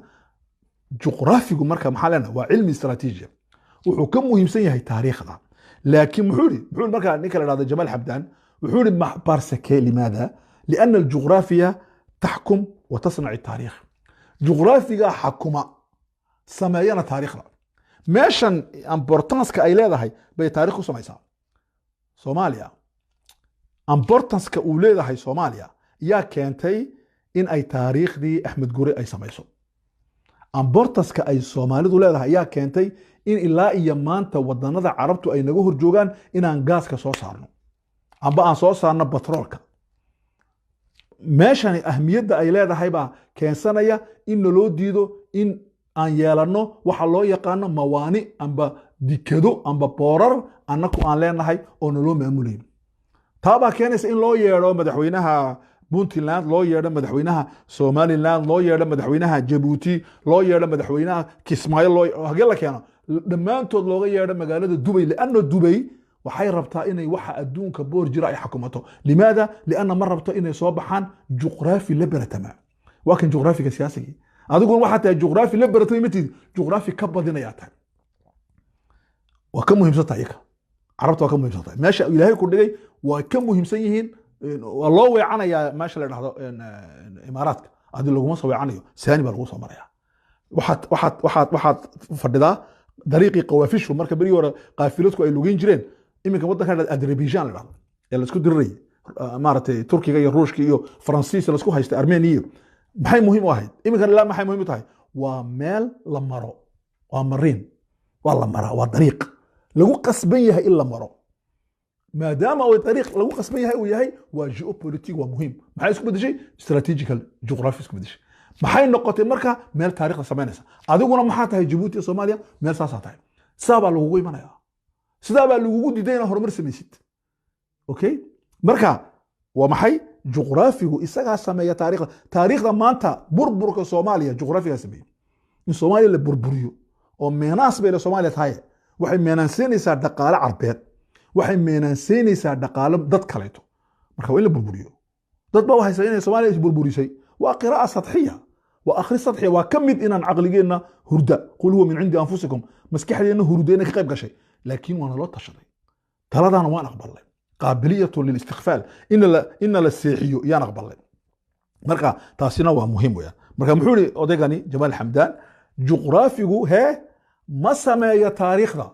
جغرافيكو مركز محلنا وعلم استراتيجي وحكم مهم سيء هي تاريخنا لكن محوري مركز نيكل هذا جمال حمدان محوري بارسكي لماذا؟ لأن الجغرافيا تحكم وتصنع التاريخ جغرافيا حكومة سمايانا تاريخنا meeshan importance-ka ay leedahay bay taariikh u samaysaa Soomaaliya importance-ka uu leedahay Soomaaliya yaa keentay in ay taariikhdii Axmed Guri ay samayso importance-ka ay Soomaalidu leedahay yaa keentay in ilaa iyo maanta wadanada Carabtu ay naga horjoogaan inaan gaaska soo saarno amba aan soo saarno batroolka meeshan ahmiyadda ay leedahay baa keensanaya in loo diido in aan yeelano waxa loo yaqaan mawaani amba dikado amba boorar annaku aan leenahay oo naloo maamuleyn taaba keenaysa in loo yeero madaxweynaha Puntland loo yeero madaxweynaha Somaliland loo yeero madaxweynaha Djibouti loo yeero madaxweynaha Kismaayo loo hagee la keeno dhamaantood looga yeero magaalada Dubai laana Dubai waxay rabtaa inay waxa adduunka boor jira ay xukumato limaada liana ma rabto inay soo baxaan juqraafi la baratama wakin juqraafiga siyaasiga adiguna waxa tahay juqraafi la baratay matid juqraafi ka badinaya tahay waa ka muhiimsan tahay carabta waa ka muhiimsan tahay meesha ilaahay ku dhigay waa ka muhiimsan yihiin waa loo weecanaya meesha la dhahdo imaaraadka adii lagu soo weecanayo saani baa lagu soo maraya waxaad fadhidaa dariiqi qawaafishu marka bari hore qaafiladku ay lugeyn jireen iminka wadanka Azerbaijan la dhahdo ee la isku diray maartay Turkiga iyo Ruushka iyo Faransiiska la isku haystay Armenia maxay muhiim u ahayd iminka la maxay muhiim u tahay waa meel la maro waa marin waa la mara waa dariiq lagu qasban yahay in la maro maadaama uu dariiq lagu qasban yahay uu yahay waa geopolitics waa muhiim maxay isku bedeshay strategical geography isku bedeshay maxay noqotay marka meel taariikhda sameynaysa adiguna maxaa tahay Djibouti iyo Soomaaliya meel saas tahay sabab lagu imanaya sida baa lagu diidayna horumar samaysid okay marka waa maxay juqraafigu isaga sameeya taariikhda maanta burburka Soomaaliya juqraafiga sameeya in Soomaaliya la burburiyo oo meenaas bay la Soomaaliya tahay waxay meenansanaysaa dhaqaale carbeed waxay meenansanaysaa dhaqaale dad kaleeto marka waa in la burburiyo dad baa waxay sameeyeen Soomaaliya is burburisay waa qiraa'ة سطحية واخر سطحي وكمد ان عقلينا هرده قل هو من عند انفسكم مسكحدينا هردينا كقيب قشي لكن وانا لا تشري تلادانا وانا اقبل قابليه للاستغفال ان للسيحي يا نقبل marka taasina waa muhiim weeyaan marka muxuu yiri odaygani Jamaal Xamdaan juqraafigu ma sameeyo taariikhda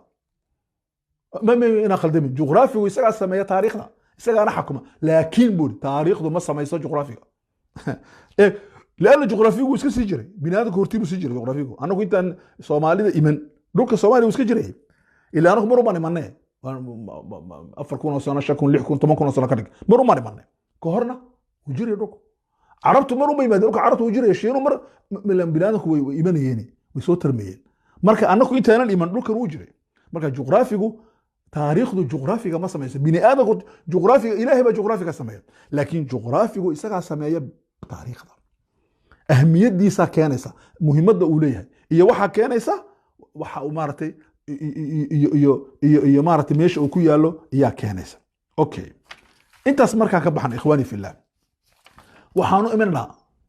ma ina khaldamin juqraafigu isaga sameeyo taariikhda isaga ana xukuma laakiin buu taariikhdu ma sameeyso juqraafiga لأن جغرافيو اسك سي جيري بنادم هورتيبو سي جيري جغرافيو انا كنت سوماليدا ايمن دولك سومالي اسك جيري الا انا مرو بان مانه افر كون سنه شكون لح كون 8 كون سنه كدغ مرو مان مانه كهورنا وجيري دوك عربت مرو ما يمادوك عربت وجيري شينو مر من بنادم وي ايمانيين وي سو ترميين marka anaku intaana iman dhulka uu jiray marka juqraafigu taariikhdu juqraafiga ma sameeyso bini aadamku juqraafiga ilaahay ba juqraafiga sameeyo laakiin juqraafigu isaga sameeyo taariikhda ahmiyadiisa keenaysa muhiimadda uu leeyahay iyo waxa keenaysa waxa uu maartay iyo maartay meesha uu ku yaalo ayaa keenaysa okay intaas markaa ka baxan ikhwaani fillah waxaanu imanaa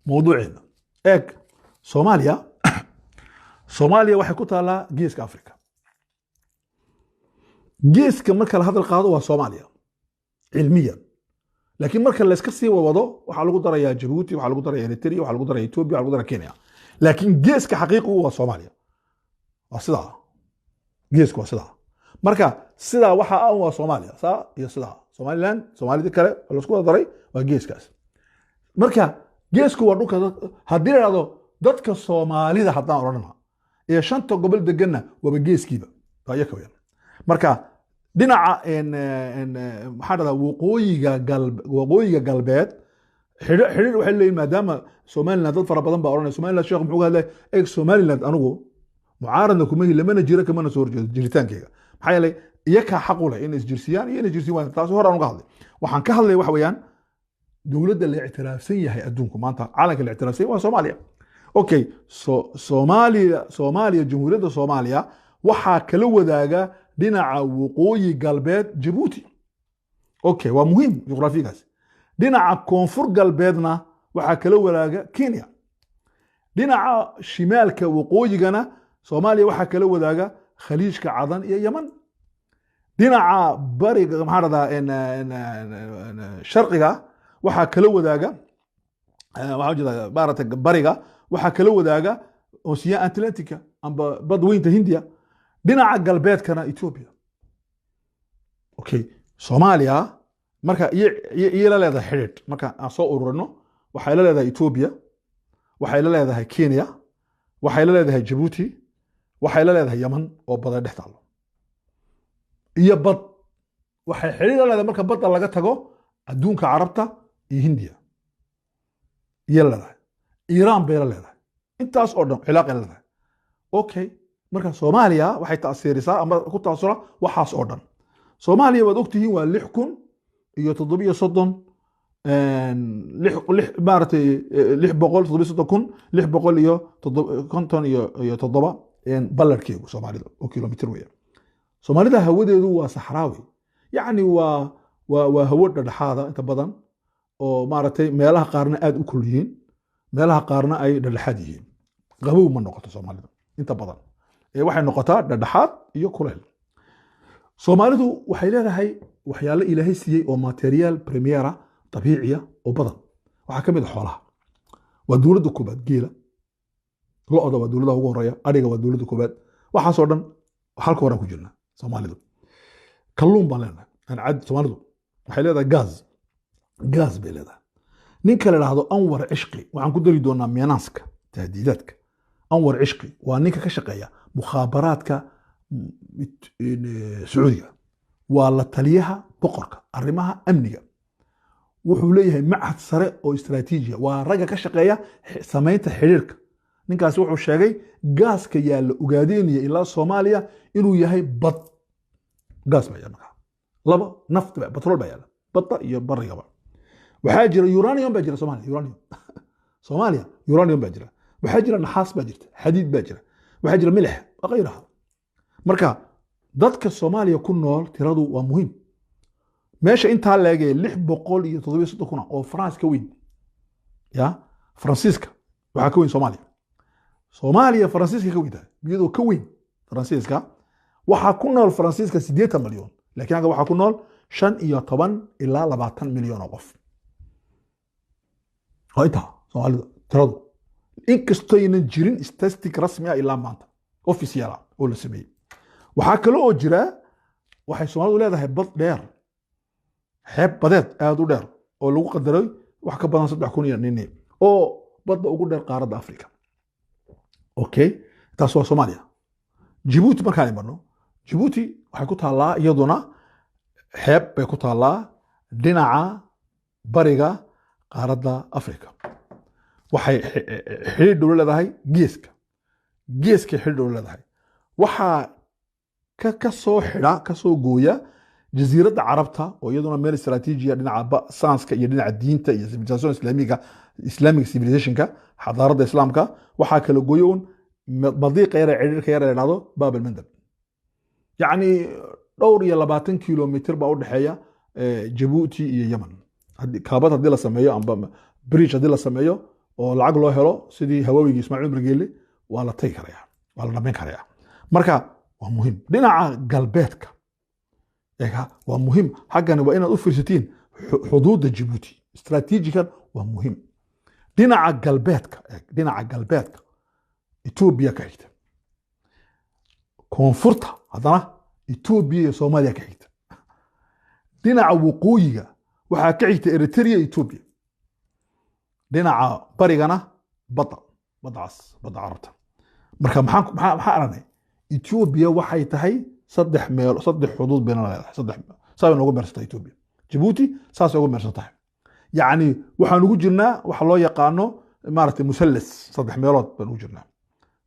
mawduuceena eeg Soomaaliya waxay ku taalaa geeska Afrika geeska marka la hadal qaado waa Soomaaliya cilmiyan لكن marka la iska sii wado waxa lagu darayaa Djibouti waxa lagu darayaa Eritrea waxa lagu darayaa Ethiopia waxa lagu darayaa Kenya laakiin geeska xaqiiqigu waa Soomaaliya waa sida geesku waa sida marka sida waxa aan waa Soomaaliya saa iyo sida Somaliland Soomaalida kale la isku daray waa geeskaas marka geesku waa dhulka hadii la yiraahdo dadka Soomaalida hadaan oranaa ee shanta gobol deganna waa geeskiiba waa yaka weyn marka dhinaca maxaa waqooyiga galbeed xiriir waxay leeyihiin maadaama Somaliland dad fara badan baa oranay Somaliland sheekh muxuu hadlay Somaliland anigu mucaaradna kuma lamana jira kamana soo horjeedo jiritaankeyga maxaa yeelay iyaka xaq u leh in isjirsiyaan iyo in isjirsiyaan taas hore aan uga hadlay waxaan ka hadlay wax weeyaan dawladda la ictiraafsan yahay adduunku maanta caalamka la ictiraafsan waa Soomaaliya okay Soomaaliya jamhuuriyadda Soomaaliya waxa kala wadaaga dhinaca waqooyi galbeed Djibouti okay waa muhiim juqraafigaas dhinaca koonfur galbeedna waxa kala wadaaga Kenya dhinaca shimaalka waqooyigana Soomaaliya waxa kala wadaaga khaliijka Cadan iyo Yemen dhinaca bariga maxarada sharqiga waxa kala wadaaga waxa jira baarata bariga waxa kala wadaaga Ocean Atlantica amba badweynta Hindiya dhinaca galbeedkana Ethiopia okay Soomaaliya marka iyo la leedahay xiriir marka aan soo ururino waxay la leedahay Ethiopia waxay la leedahay Kenya waxay la leedahay Djibouti waxay la leedahay Yemen oo bada dhex taalo iyo bad waxay xiriir la leedahay marka badda laga tago adduunka Carabta iyo Hindiya iyo la leedahay Iran bay la leedahay intaas oo dhan cilaaq la leedahay okay marka Soomaaliya waxay taasirisaa ama ku taasura waxaas oo dhan Soomaaliya wad ogtihiin waa 6,730 maartay 6,737 ballarkeegu Soomaalida oo kilomitir weeyaan Soomaalida hawadeedu waa saxraawi yani waa hawo dhexaada inta badan oo maartay meelaha qaarna aad u kulliyiin meelaha qaarna ay dhexaad yihiin qabow ma noqoto Soomaalida inta badan waxay noqotaa dhexaad iyo kuleel Soomaalidu waxay leedahay waxyaalo Ilaahay siiyay oo material premier dabiiciya oo badan waxa kamid ah xoolaha waa dawladda koobaad geela lo'da waa dawladda ugu horeeya ariga waa dawladda koobaad waxa soo dhan halka hore ku jirna Soomaalidu kalluun baan leenahay aan cad Soomaalidu waxay leedahay gaas bay leedahay ninka la yiraahdo Anwar Ishqi waxaan ku dari doonaa meenaaska tahdiidadka Anwar Ishqi waa ninka ka shaqeeya mukhaabaraadka Sacuudiga waa la taliyaha boqorka arrimaha amniga wuxuu leeyahay macahad sare oo istiraatiijiya waa ragga ka shaqeeya sameynta xiriirka ninkaas wuxuu sheegay gaaska yaala ugaadeenaya ilaa Soomaaliya inuu yahay bad gaas baa yaala laba naft baa petrol baa yaala badda iyo barigaba waxaa jira uranium baa jira Soomaaliya uranium baa jira waxaa jira naxaas baa jirta xadiid baa jira waxaa jira milix aqayraha marka dadka Soomaaliya ku nool tiradu waa muhiim meesha inta laagay 673 oo France ka weyn ya Francisca waxaa ka weyn soomaaliya. soomaaliya faransiiska ka weyntahay iyadoo ka weyn faransiiska. waxaa ku nool faransiiska 8 milyan, laakiin anaga waxaa ku nool 15 ilaa 20 milyan oo qof. oo intaa soomaalida tiradu inkastaynan jirin statistic rasmi ah ilaa maanta official ah oo la sameeyey. waxaa kale oo jira waxay soomaalidu leedahay bad dheer, xeeb badeed aad u dheer oo lagu qadaray wax ka badan 3,000 nin oo badda ugu dheer qaaradda Afrika. okay, taas waa Soomaaliya. Djibouti markaan imanno, Djibouti waxay ku taallaa iyaduna xeeb bay ku taallaa dhinaca bariga qaaradda Afrika. waxay xiriir dhow leedahay geeska xiriir dhow leedahay. waxaa ka soo xidha ka soo gooya jasiiradda carabta oo iyaduna meel istaraatiijiya dhinaca saanska iyo dhinaca diinta iyo civilization islamic civilizationka xadaaradda islaamka. waxaa kala gooya un madiiqa yar xiriirka yar dhacdo baab al-mandab, yacni dhowr iyo 20 kilomitir baa u dhaxeeya Djibouti iyo Yemen. kaabad haddii la sameeyo amba bridge haddii la sameeyo oo lacag loo helo sidii hawaawigii Ismaaciil Umar Geelle waa la tagi karayaa, waa la dhamayn karayaa. marka waa muhiim. dhinaca galbeedka waa muhiim. xaggani waa inaad u fiirsatiin xuduudda Djibouti istaraatiijikan waa muhiim. dhinaca galbeedka Ethiopia ka xigta, koonfurta haddana Ethiopia iyo Soomaaliya ka xigta. dhinaca waqooyiga waxaa ka xigta Eritrea Ethiopia. dhinaca barigana badda carabta. marka maxaa aragnay Ethiopia waxay tahay saddex xuduud bayna leedahay. saa bay noogu meersantahay Ethiopia. Djibouti saasay ugu meersan tahay. yacni waxaan ugu jirnaa waxa loo yaqaano maaragtay musallas, 3 meelood baan ugu jirnaa.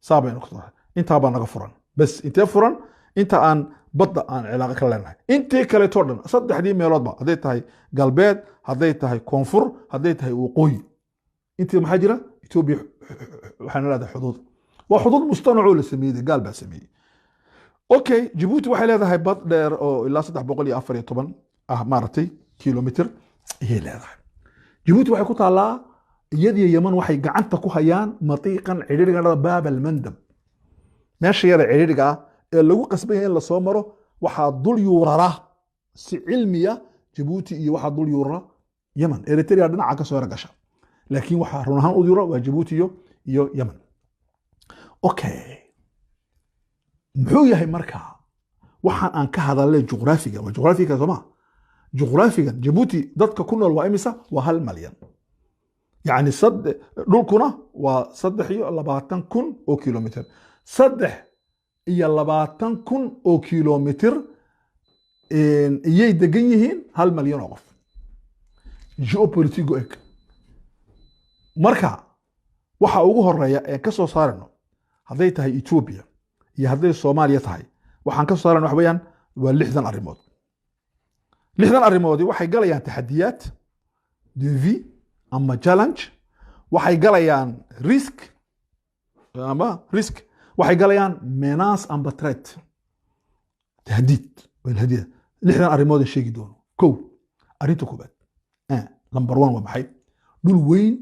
saa bay noqon tahay. intaa baa naga furan bas. intee furan? inta aan badda aan cilaaqo ka leenahay. intii kaleetoo dhan 3 meeloodba hadday tahay galbeed, hadday tahay koonfur, hadday tahay waqooyi, intii maxaa jira Ethiopia waxaan leedahay xuduud. waa xuduud mustanacoo la sameeyey, gaal baa sameeyey. okay, Djibouti waxay leedahay bad dheer oo ilaa 314 ah maaragtay kilomitir ayay leedahay. Djibouti waxay ku taallaa iyadiyo Yemen waxay gacanta ku hayaan matiiqan cidhiidhiga baab al-mandab. meesha yara cidhiidhiga ah ee lagu qasban yahay in la soo maro waxaa dul yuurara si cilmiya Djibouti iyo waxaa dul yuurara Yemen. Eritrea dhinaca ka soo yara gasha, laakiin waxaa run ahaan u yuura waa Djibouti iyo Yemen. okay, muxuu yahay markaa waxaan aan ka hadalnay juqraafiga? waa juqraafiga Soomaa. juqraafigan Djibouti dadka ku nool waa imisa? waa 1 milyan. yacni dhulkuna waa 23,000 oo kilomitir. 23,000 oo kilomitir iyay degan yihiin 1 milyan oo qof. geopolitigo eg. marka waxa ugu horeeya ee ka soo saarano hadday tahay Ethiopia iyo hadday Soomaaliya tahay, waxaan ka soo saarano wax weeyaan waa 60 arrimood. 60 arrimoodi waxay galayaan taxadiyaad, defi ama challenge, waxay galayaan risk, waxay galayaan menace amba threat, tahdiid. 60 arrimood sheegi doono. kow, arrinta koobaad number 1 waa maxay? dhul weyn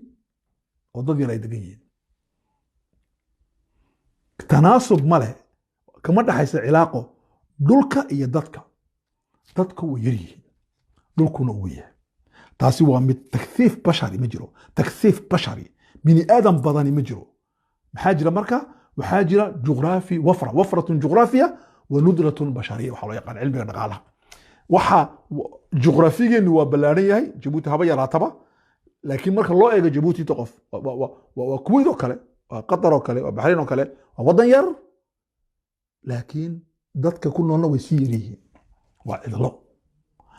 oo dad yar ay degan yihiin. tanaasub male kama dhaxaysa cilaaqo dhulka iyo dadka. dadka way yar yihiin, dhulkuna uu yahay. taasi waa mid. takhiif bashari ma jiro. takhiif bashari bini aadam badani ma jiro. maxaa jira marka? waxaa jira juqraafi wafratun juqraafiya wa nudratun bashariya. waxaa loo yaqaan cilmiga dhaqaalaha. waxa juqraafigeenu waa ballaaran yahay. Djibouti haba yaraataba, laakiin marka loo eego Djibouti qof waa Kuwait oo kale, waa Qatar oo kale, waa Bahrain oo kale, waa wadan yar, laakiin dadka ku noolna way sii yar yihiin. waa cidlo.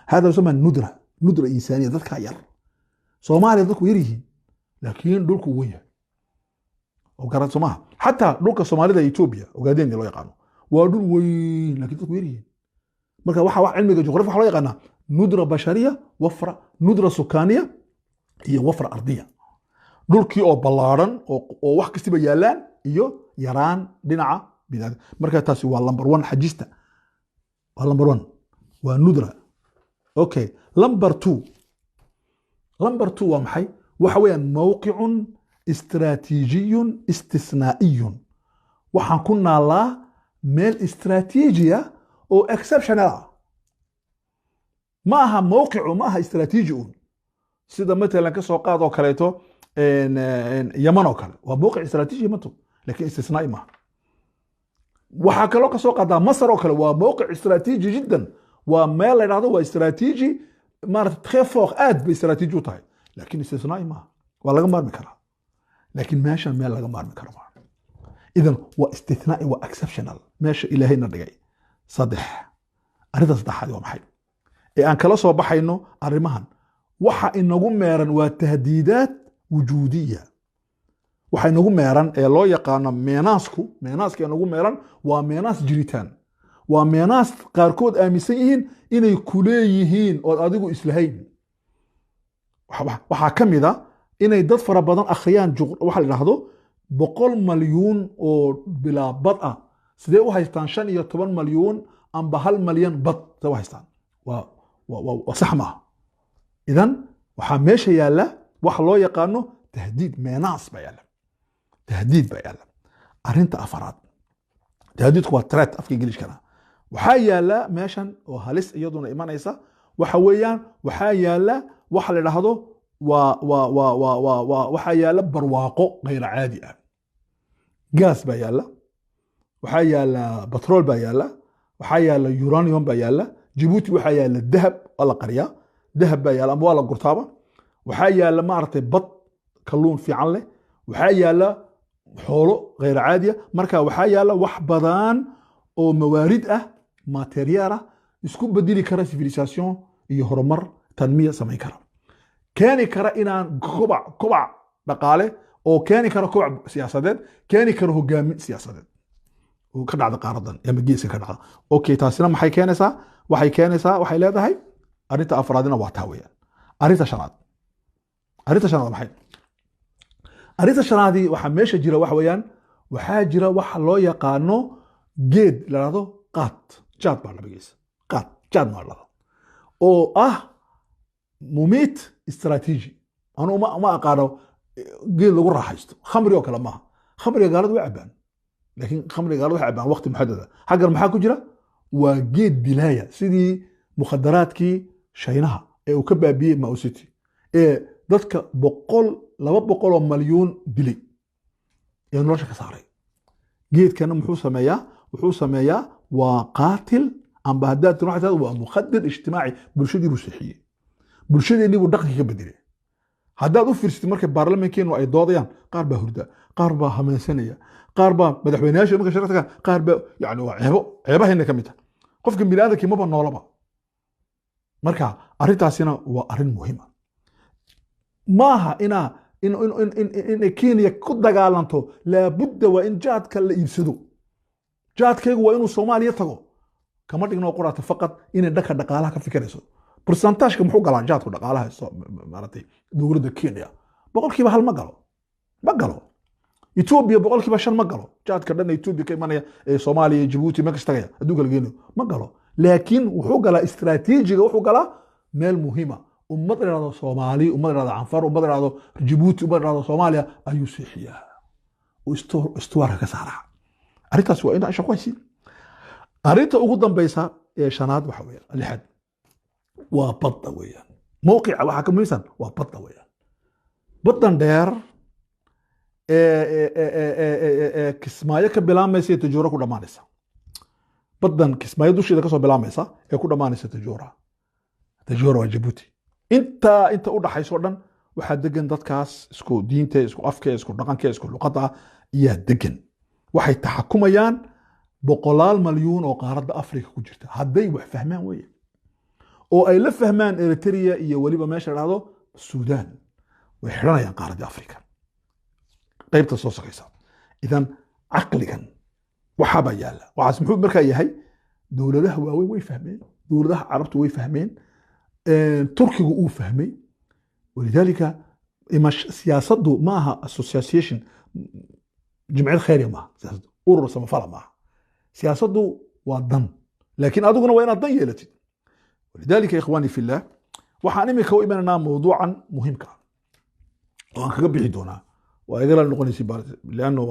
hada yusamma nudra insaaniya. dadka yar. Soomaaliya dadku yar yihiin, laakiin dhulku weyn yahay. oo garan Soomaha xataa dhulka Soomaalida Ethiopia ogaadeen loo yaqaano waa dhul weyn, laakiin dadku yar yihiin. marka waxa cilmiga juqraafi waxa loo yaqaanaa nudra bashariya, nudra sukaaniya iyo wafra ardiya. dhulkii oo ballaaran oo wax kastiba yaalaan iyo yaraan dhinaca bidaaga. marka taasi waa number 1 xajista. waa number 1 waa nudra. okay, number 2 waa maxay? waxa weeyaan mawqicun استراتيجي استثنائي waxaan ku naalaa meel istiraatiijiya oo exceptional ah ma aha mowqicu ma aha istiraatiiji un sida matalan ka soo qaad oo kaleeto yaman oo kale waa mowqic istiraatiiji mato laakiin istisnaa'i maaha waxaa kaloo ka soo qaadaa masar oo kale waa mowqic istiraatiiji jiddan waa meel la yidhahdo waa istiraatiiji maarata très fort aad bay istiraatiiji u tahay laakiin istisnaa'i maaha waa laga maarmi karaa laakiin meeshan meel laga maarmi karo maaha إذن واستثنائي واكسبشنال ماشي إلهي ندغاي صدح أريد صدحادي ومحي أن كلا سو بخاينو أريمهان waxa inagu meeran waa tahdiidaad wujuudiya waxa inagu meeran ee loo yaqaano meenaaska inagu meeran waa meenaas jiritaan waa meenaas qaarkood aaminsan yihiin inay ku leeyihiin oo adigu islahayn waxa kamida inay dad fara badan akhriyaan waxa la yiraahdo 100 مليون oo bilaa bad ah sidee u haystaan 15 مليون amba 1 milyan bad soo haystaan waa sax ma idan waxa meesha yaala wax loo yaqaano tahdiid meenaas ba yaala arinta afaraad tahdiidku waa threat afka Ingiriiska waxa yaala meeshan oo halis iyaduna imanaysa waxa weeyaan waxa yaala wax la yiraahdo waxa yaala barwaaqo غير caadi ah gaas baa yaala waxa yaala petrol baa yaala waxa yaala uranium baa yaala Djibouti waxa yaala dahab wala qariya dahab baa yaala ama wala gurtaaba waxa yaala maartay bad kalluun fiican leh waxa yaala xoolo غير caadi marka waxa yaala wax badan oo mawaarid ah materiaal ah isku bedeli kara civilisation iyo horumar tanmiya sameyn kara كاني كرا إنان كبع دقالة أو كاني كرا كبع سياسات كاني كرا هجام سياسات وكذا على قارضا يا مجلس كذا أوكي تاسنا محي كانسا وحي لا ده هاي أريت أفرادنا واتهويا أريت شناد محي أريت شنادي وحميش جرا وحويان وحاجرا وحلا يقانو جد لهذا قات جاد مرة بجلس قات جاد مرة أو مميت استراتيجي أنا ما أقارن قيل لو راحست خمري وكلا ما خمري قالت وعبان لكن خمري قالت وعبان وقت محدد حق المحاكو جرا وجيد دلاية سيدي مخدرات كي شينها وكبا بيه ماوسيتي دتك لبا مليون دلي يعني راشا كساري جيد كان وحو سمايا وقاتل عن بهدات روحت هذا ومخدر اجتماعي برشدي مسيحية bulshadeeni buu dhaqanka ka bedelay haddaad u fiirsatid markay baarlamaankeenu ay doodayaan qaar baa hurda qaar baa hameensanaya qaar baa madaxweynayaasha markay shaqada qaar baa yani waa ceebaheena ka mid ah qofka bini'aadamkii maba noolaba marka arrintaasina waa arrin muhiim ah maaha in Kenya ku dagaalanto laabudda waa in jaadka la iibsado jaadkaygu waa inuu Soomaaliya tago kama dhigno quraata faqad inay dhaka dhaqaalaha ka fikirayso برسنتاج كم حقلا جات كل قالها مارتي دولة كينيا بقول كيف هالمقالو مقالو إثيوبيا بقول كيف عشان مقالو جات كردنا إثيوبيا كمان صوماليا جيبوتي ما كشتغل أدوك الجينو مقالو لكن وحقلا استراتيجي وحقلا مال مهمة ومدري هذا صومالي ومدري هذا عنفر ومدري هذا جيبوتي ومدري هذا صوماليا أيوسيحيا واستوارها كسارة أريتها سوينا عشان كويسين أريتها أقدم بيسا شناد وحوير اللي حد وبطة ويان موقع وحكم ميسان وبطة ويان بطن دير كسماية كبلاميسة تجورة كل مانسة بطن كسماية دوشي ده كسو بلاميسة كل مانسة تجورة وجيبوتي انت أوضح حيث وردن waxaa degan dadkaas isku diinta isku afka isku dhaqanka isku luqadda iyo degan waxay taxakumayaan 100 milyan oo qaaradda Afrika ku jirta haday wax fahmaan way oo ay la fahmaan Eritrea iyo waliba meesha raado Suudaan way xiranayaan qaaradda Afrika qaybta soo socaysa idan aqligan waxa ba yaala waxa muxuu markaa yahay dawladaha waaweyn way fahmeen dawladaha carabtu way fahmeen Turkigu uu fahmay ولذلك سياسته معها association جمعية خيرية معها سياسته أورو سمفلا معها سياسته والضم لكن أدوغنا وين الضم يلتي ولذلك يا إخواني في الله وحانمي كوئبنا موضوعا مهم كان وأنك قبل يدونا وإقرأ نقول لأنه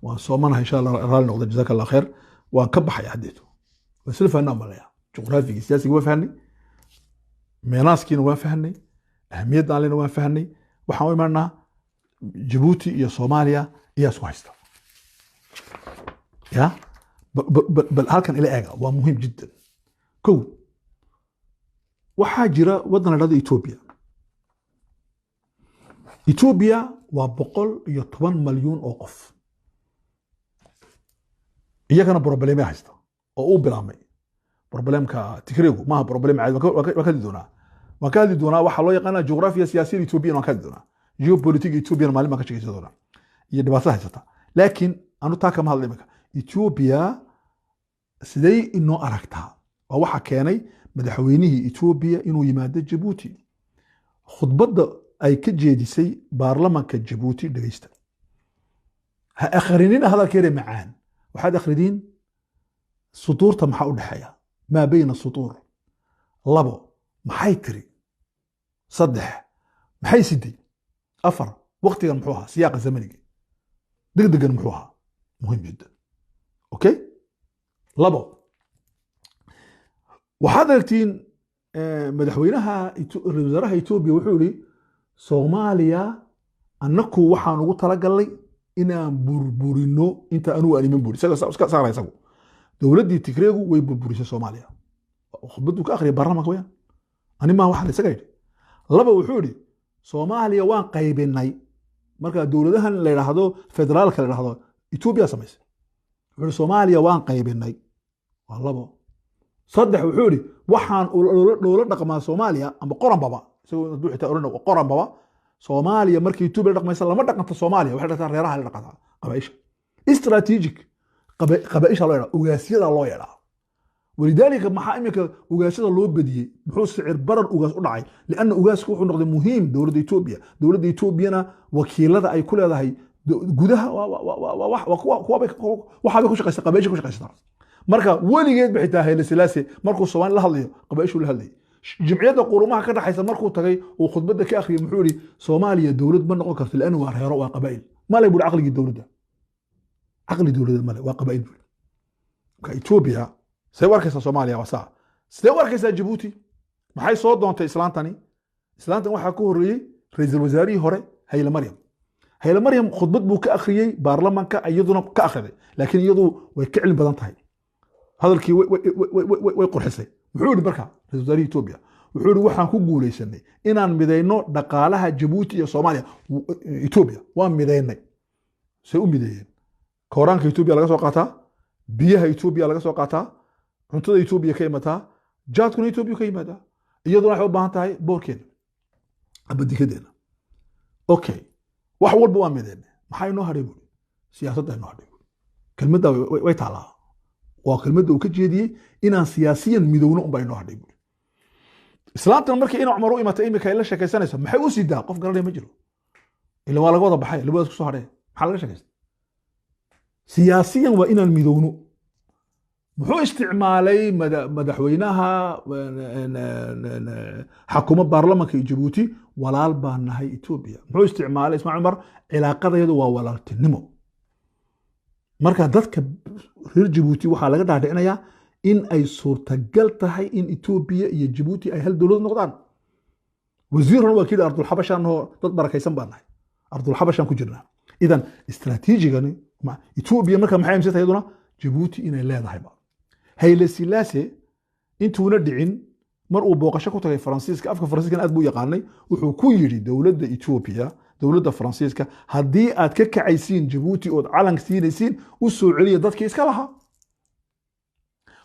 وان صومنا إن شاء الله رال نقطة جزاك الله خير وان كبح يحدثه بس اللي فهمنا ملايا جغرافي سياسي وافهني ميناسكين وافهني أهمية علينا وافهني وحاول معنا جيبوتي يا صوماليا يا سويسرا يا بل هالكن إلى أجا ومهم جدا كو وحاجرة ودنا لدى إثيوبيا وبقول يطبن مليون أوقف إياه كان بروبليم هستا أو بلامي بروبليم كتكريو ما هو بروبليم عادي وكذا دونا وحلو يقنا جغرافيا سياسية إثيوبيا وكذا دونا جيوبوليتيك إثيوبيا ما كشيء دونا يدبسها هستا لكن أنا تاكم هالليمك إثيوبيا سدي إنه أركتها وواحد كاني مدحوينه إثيوبيا إنه يماد جيبوتي خطبة أي كجيديسي بارلمان كجيبوتي دغيستا آخرين هذا الكلام معان وحد آخرين سطور تمحا ودحيا ما بين السطور لبو maxay tiri saddex maxay sidii afar waqtigan muxuu ahaa siyaaqa zamaniga degdegan muxuu ahaa muhiim jiddan okay labo waxaad aragtiin madaxweynaha ra'iisul wasaaraha Itoobiya wuxuu yiri Soomaaliya annaku waxaan ugu talagalnay inaan burburino inta aanu animan buri iska saaray isagu dawladii Tigreegu way burburisay Soomaaliya khudbadu ka akhriya barnaamijka weeyaan ani ma waxa la sagay laba wuxuu yiri Soomaaliya waan qaybinay marka dawladahan la yiraahdo federaalka la yiraahdo Itoobiya samaysay wuxuu Soomaaliya waan qaybinay waa labo saddex wuxuu yiri waxaan dawlad dhaqamaa Soomaaliya ama qoran baba isagoo duu xitaa oran qoran baba Soomaaliya markii Itoobiya dhaqmaysa lama dhaqanto Soomaaliya waxa dhaqataa reeraha la dhaqataa qabaysha استراتيجيك qabaysha loo yiraahdo ugaasiyada loo yiraahdo ولذلك ما إمك وجاسد الله بديه بحوث سعر برر وجاس أدعي لأن وجاس كوح نقد مهم دولة إثيوبيا وكيلة أي كل هذا هي جودها وحابي كوش قيس قبائش كوش قيس مركا ولي جد بحتها هي السلاسة مركو الصوان لهذي قبائش لهذي جمعية قرومها كذا حيث مركو تجي وخد بدك يا أخي محوري صوماليا دولة من قكرت الأنوار هي روا قبائل ما لا يقول عقل الدولة ده عقل الدولة المال وقبائل كإثيوبيا سيوركيسا Soomaaliya wasa سيوركيسا Djibouti maxay soo doontay islaantani waxa ku horeeyay ra'iisul wasaarihii hore Hayle Maryam khudbad buu ka akhriyay baarlamaanka iyaduna ka akhriday laakiin iyadu way ka cilmi badan tahay hadalkii way qurxisay wuxuu yiri marka ra'iisul wasaarihii Itoobiya wuxuu yiri waxaan ku guuleysanay inaan mideyno dhaqaalaha Djibouti iyo Soomaaliya Itoobiya waan mideynay say u mideeyeen kooraanka Itoobiya laga soo qaataa biyaha Itoobiya laga soo qaataa cuntada Itoobiya ka imataa jaadkuna Itoobiya ka imataa iyaduna waxay u baahan tahay boorkeena abadikadeena okay wax walba waa mideen maxay noo hadhay buuli siyaasadda noo hadhay kelmadda way taalaa waa kelmadda uu ka jeediyay inaan siyaasiyan midowno un baa noo hadhay buuli islaamtan markii in Umar u imatay imika ila sheekaysanayso maxay u siidaa qof garanay ma jiro ila waa laga wada baxay labadaas ku soo hadhay maxaa laga sheekaystay siyaasiyan waa inaan midowno muxuu isticmaalay madaxweynaha حكومة برلمانك جيبوتي walaal baan nahay Itoobiya muxuu isticmaalay Ismaaciil Umar cilaaqadeedu waa walaaltinimo marka dadka reer Djibouti waxa laga dhaadhicinayaa in ay suurtagal tahay in Itoobiya iyo Djibouti ay hal dawlad noqdaan wasiirkan wakiil Ardul Habashan oo dad barakaysan baan nahay Ardul Habashan ku jirnaa idan istaraatiijigani ma Itoobiya marka maxay imsatay iyaduna Djibouti inay leedahay ba Hayle Selassie intuuna dhicin mar uu booqasho ku tagay Faransiiska afka Faransiiska aad buu yaqaanay wuxuu ku yiri dawladda Itoobiya dawladda Faransiiska hadii aad ka kacaysiin Djibouti oo calanka siinaysiin u soo celiya dadkii iska lahaa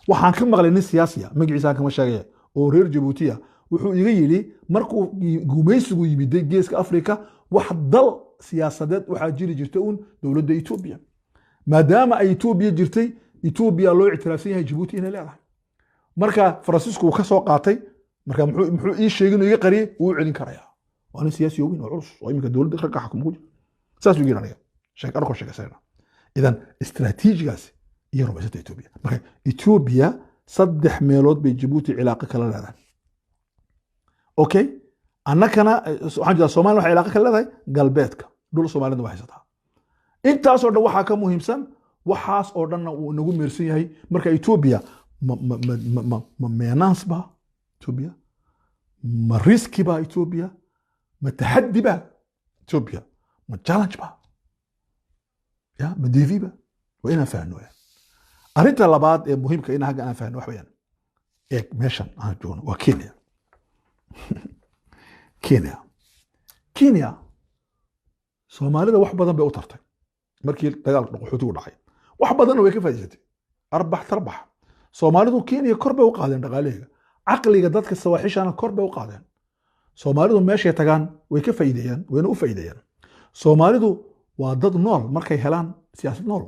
waxaan ka maqlay nin siyaasiya magaciisa kama sheegay oo reer Djibouti wuxuu iga yiri markuu gumaysigu yimid geeska Afrika wax dal siyaasadeed waxa jiri jirtay uun dawladda Itoobiya maadaama ay Itoobiya jirtay Itoobiya loo ictiraafsan yahay Djibouti inay leedahay marka Faransiisku ka soo qaatay marka muxuu ii sheegay inuu iga qariyay uu celin karayaa waana siyaasi weyn oo culus oo imika dawladda ka xukuma saas uu yiraahdo sheeg arko sheegayna idan istaraatiijigaas iyo rubaysata Itoobiya marka Itoobiya saddex meelood bay Djibouti cilaaqo kala leedahay okay annakana waxaan jira Soomaaliya waxa cilaaqo kala leedahay galbeedka dhul Soomaalida waa haysataa intaas oo dhan waxaa ka muhiimsan waxaas oo dhanna uu inagu meersan yahay marka Ethiopia ma meenaans ba Ethiopia ma riski ba Ethiopia ma taxaddi ba Ethiopia ma challenge ba ya ma deefi ba waa inaan fahanno arrinta labaad ee muhiimka in haga aan fahanno wax weeyaan meeshan aan joogno waa Kenya Soomaalida wax badan bay u tartay markii dagaal qaxootigu dhacay wax badan way ka faa'iideysatay arbax tarbax Soomaalidu Kenya kor bay u qaadeen dhaqaaleega aqliga dadka sawaaxishana kor bay u qaadeen Soomaalidu meeshay tagaan way ka faa'iideeyaan wayna u faa'iideeyaan Soomaalidu waa dad nool markay helaan siyaasad nool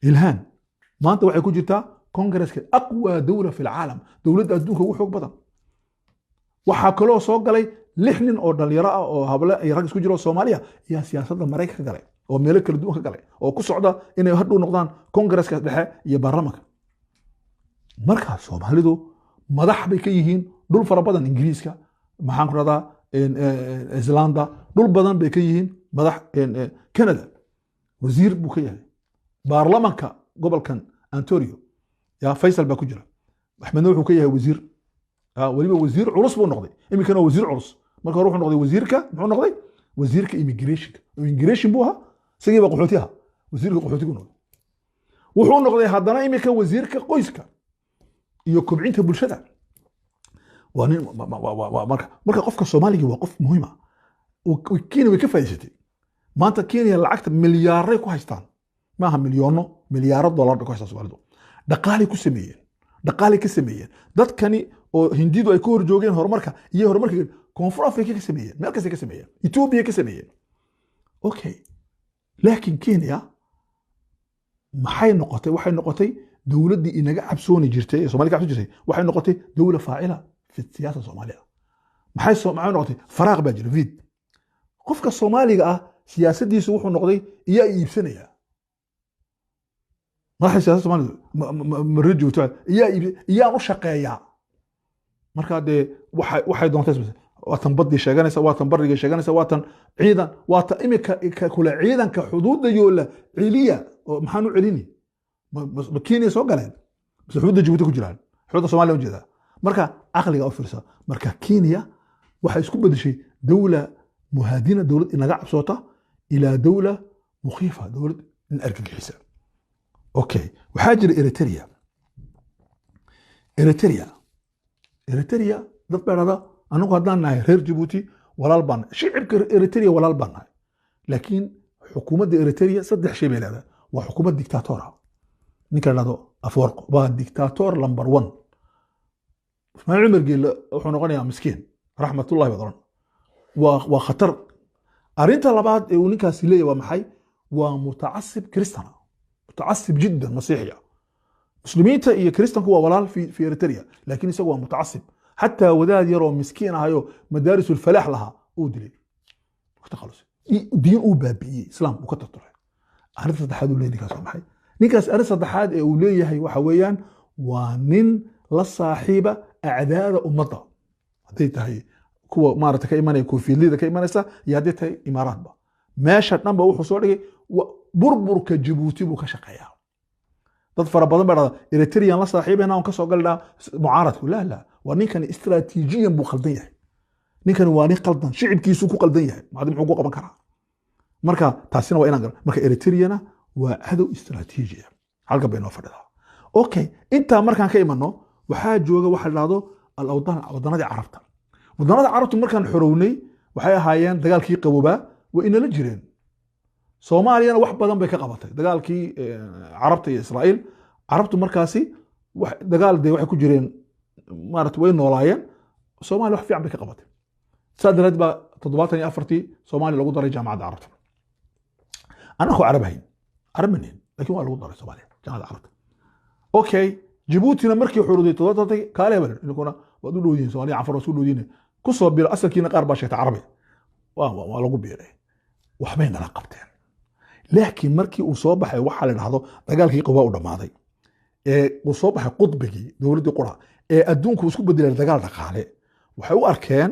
ilhaan maanta waxay ku jirtaa kongareeska aqwa dawla fi العالم dawladda adduunka ugu xoog badan waxaa kaloo soo galay 6 nin oo dhalinyaro ah oo habla ay rag isku jiro Soomaaliya iyo siyaasadda Mareykanka galay oo meelo kala duwan ka galay oo ku socda inay hadhow noqdaan kongareeska dhexe iyo baarlamaanka marka Soomaalidu madax bay ka yihiin dhul fara badan Ingiriiska maxaan ku radaa Islanda dhul badan bay ka yihiin madax Canada wasiir buu ka yahay baarlamaanka gobolkan Ontario ya Faisal baa ku jira Axmedna wuxuu ka yahay wasiir waliba wasiir culus buu noqday imikana wasiir culus marka hore wuxuu noqday wasiirka muxuu noqday wasiirka immigration buu ahaa isagii baa qaxootiga wasiirka qaxootiga noqday wuxuu noqday haddana imika wasiirka qoyska iyo kobcinta bulshada waa nin marka qofka Soomaaliga waa qof muhiim ah Kenya way ka faa'iideysatay maanta Kenya lacagta milyaaray ku haystaan maaha milyaaro dollar ku haystaan Soomaalidu dhaqaale ka sameeyeen dadkani oo hindidu ay ku hor joogeen horumarka koonfur Afrika ka sameeyeen meel kasta ka sameeyeen Ethiopia ka sameeyeen okay laakiin Kenya waxay noqotay dawladdii inaga cabsooni jirtay ee Soomaaliya cabsooni jirtay waxay noqotay dawla faacila fi siyaasadda Soomaaliya maxay noqotay faraaq baa jira vid qofka Soomaaliga ah siyaasaddiisu wuxuu noqday iyaa iibsanaya madaxda siyaasadda Soomaaliya ma rajo iyaan u shaqeeyaa marka dee waxay doontay waa tan badii sheeganaysa waa tan bariga sheeganaysa waa tan ciidan waa tan imika kula ciidanka xuduudda yoola celiya oo maxaan u celini ma Kenya soo galeen bas xuduudda Djibouti ku jiraan xuduudda Soomaaliya u jeeda marka aqliga u fiirsa marka Kenya waxay isku bedeshay dawla muhaadina dawlad inaga cabsoota ila dawla mukhifa dawlad in argagixisa okay waxaa jira Eritrea dad beerada anagu haddaan nahay reer Djibouti walaal baan shicibka Eritrea walaal baan nahay laakiin xukuumadda Eritrea saddex shay bay leedahay waa xukuumad dictator ninka la dhado Afwerki waa dictator number 1 Ismaaciil Umar Geele wuxuu noqonayaa miskiin raxmatullaahi wa daran waa khatar arinta labaad ee uu ninkaasi leeyahay waa maxay waa mutacasib kristana mutacasib jiddan masiixiya muslimiinta iyo kristanku waa walaal fi Eritrea laakiin isagu waa mutacasib حتى وداد يرو مسكين هايو مدارس الفلاح لها ودلي خلاص دين او بابي اسلام وكتطر عرفت صدحاد ولي نيكاس maxay ninkaas arin saddexaad ee uu leeyahay waxa weeyaan waa nin la saaxiiba acdaada ummadda haday tahay kuwa maarata ka imanay koofiyada ka imanaysa iyo haday tahay imaaraadba meesha dhanba wuxuu soo dhigay burburka Djibouti buu ka shaqeeyaa dad fara badan baa Eritrean la saaxiibana oo ka soo galnaa mucaaradku la ونكن استراتيجيا بقلديه نكن واني قلدان شعبكيسو ku qaldan yahay maadam wuxuu ku qaban karaa marka taasina waa inaan gar marka Eritreana waa hado istiraatiijiya halka bayno fadhida okay inta markaan ka imano waxa jooga waxa la dhado waddanada carabta markaan xorownay waxay ahaayeen dagaalkii qabooba waa inala jireen Soomaaliyana wax badan bay ka qabatay dagaalkii carabta iyo Israa'iil carabtu markaasi dagaal day waxay ku jireen maarta way noolaayeen Soomaaliya wax fiican bay ka qabatay saadalad ba 74 Soomaaliya lagu daray jaamacadda carabta anagu carabayn laakiin waa lagu daray Soomaaliya jaamacadda carabta okay Djibouti markii xuruuday 70 kaale bal inaguna wad u dhoodiin Soomaaliya afar soo dhoodiin ku soo bir asalkiina qaar baa sheegtay carabi waa lagu biiray wax bay nala qabteen laakiin markii uu soo baxay waxa la dhahdo dagaalkii qabaa u dhamaaday ee uu soo baxay qudbigii dawladda qura ee adduunku isku bedelay dagaal dhaqaale waxay u arkeen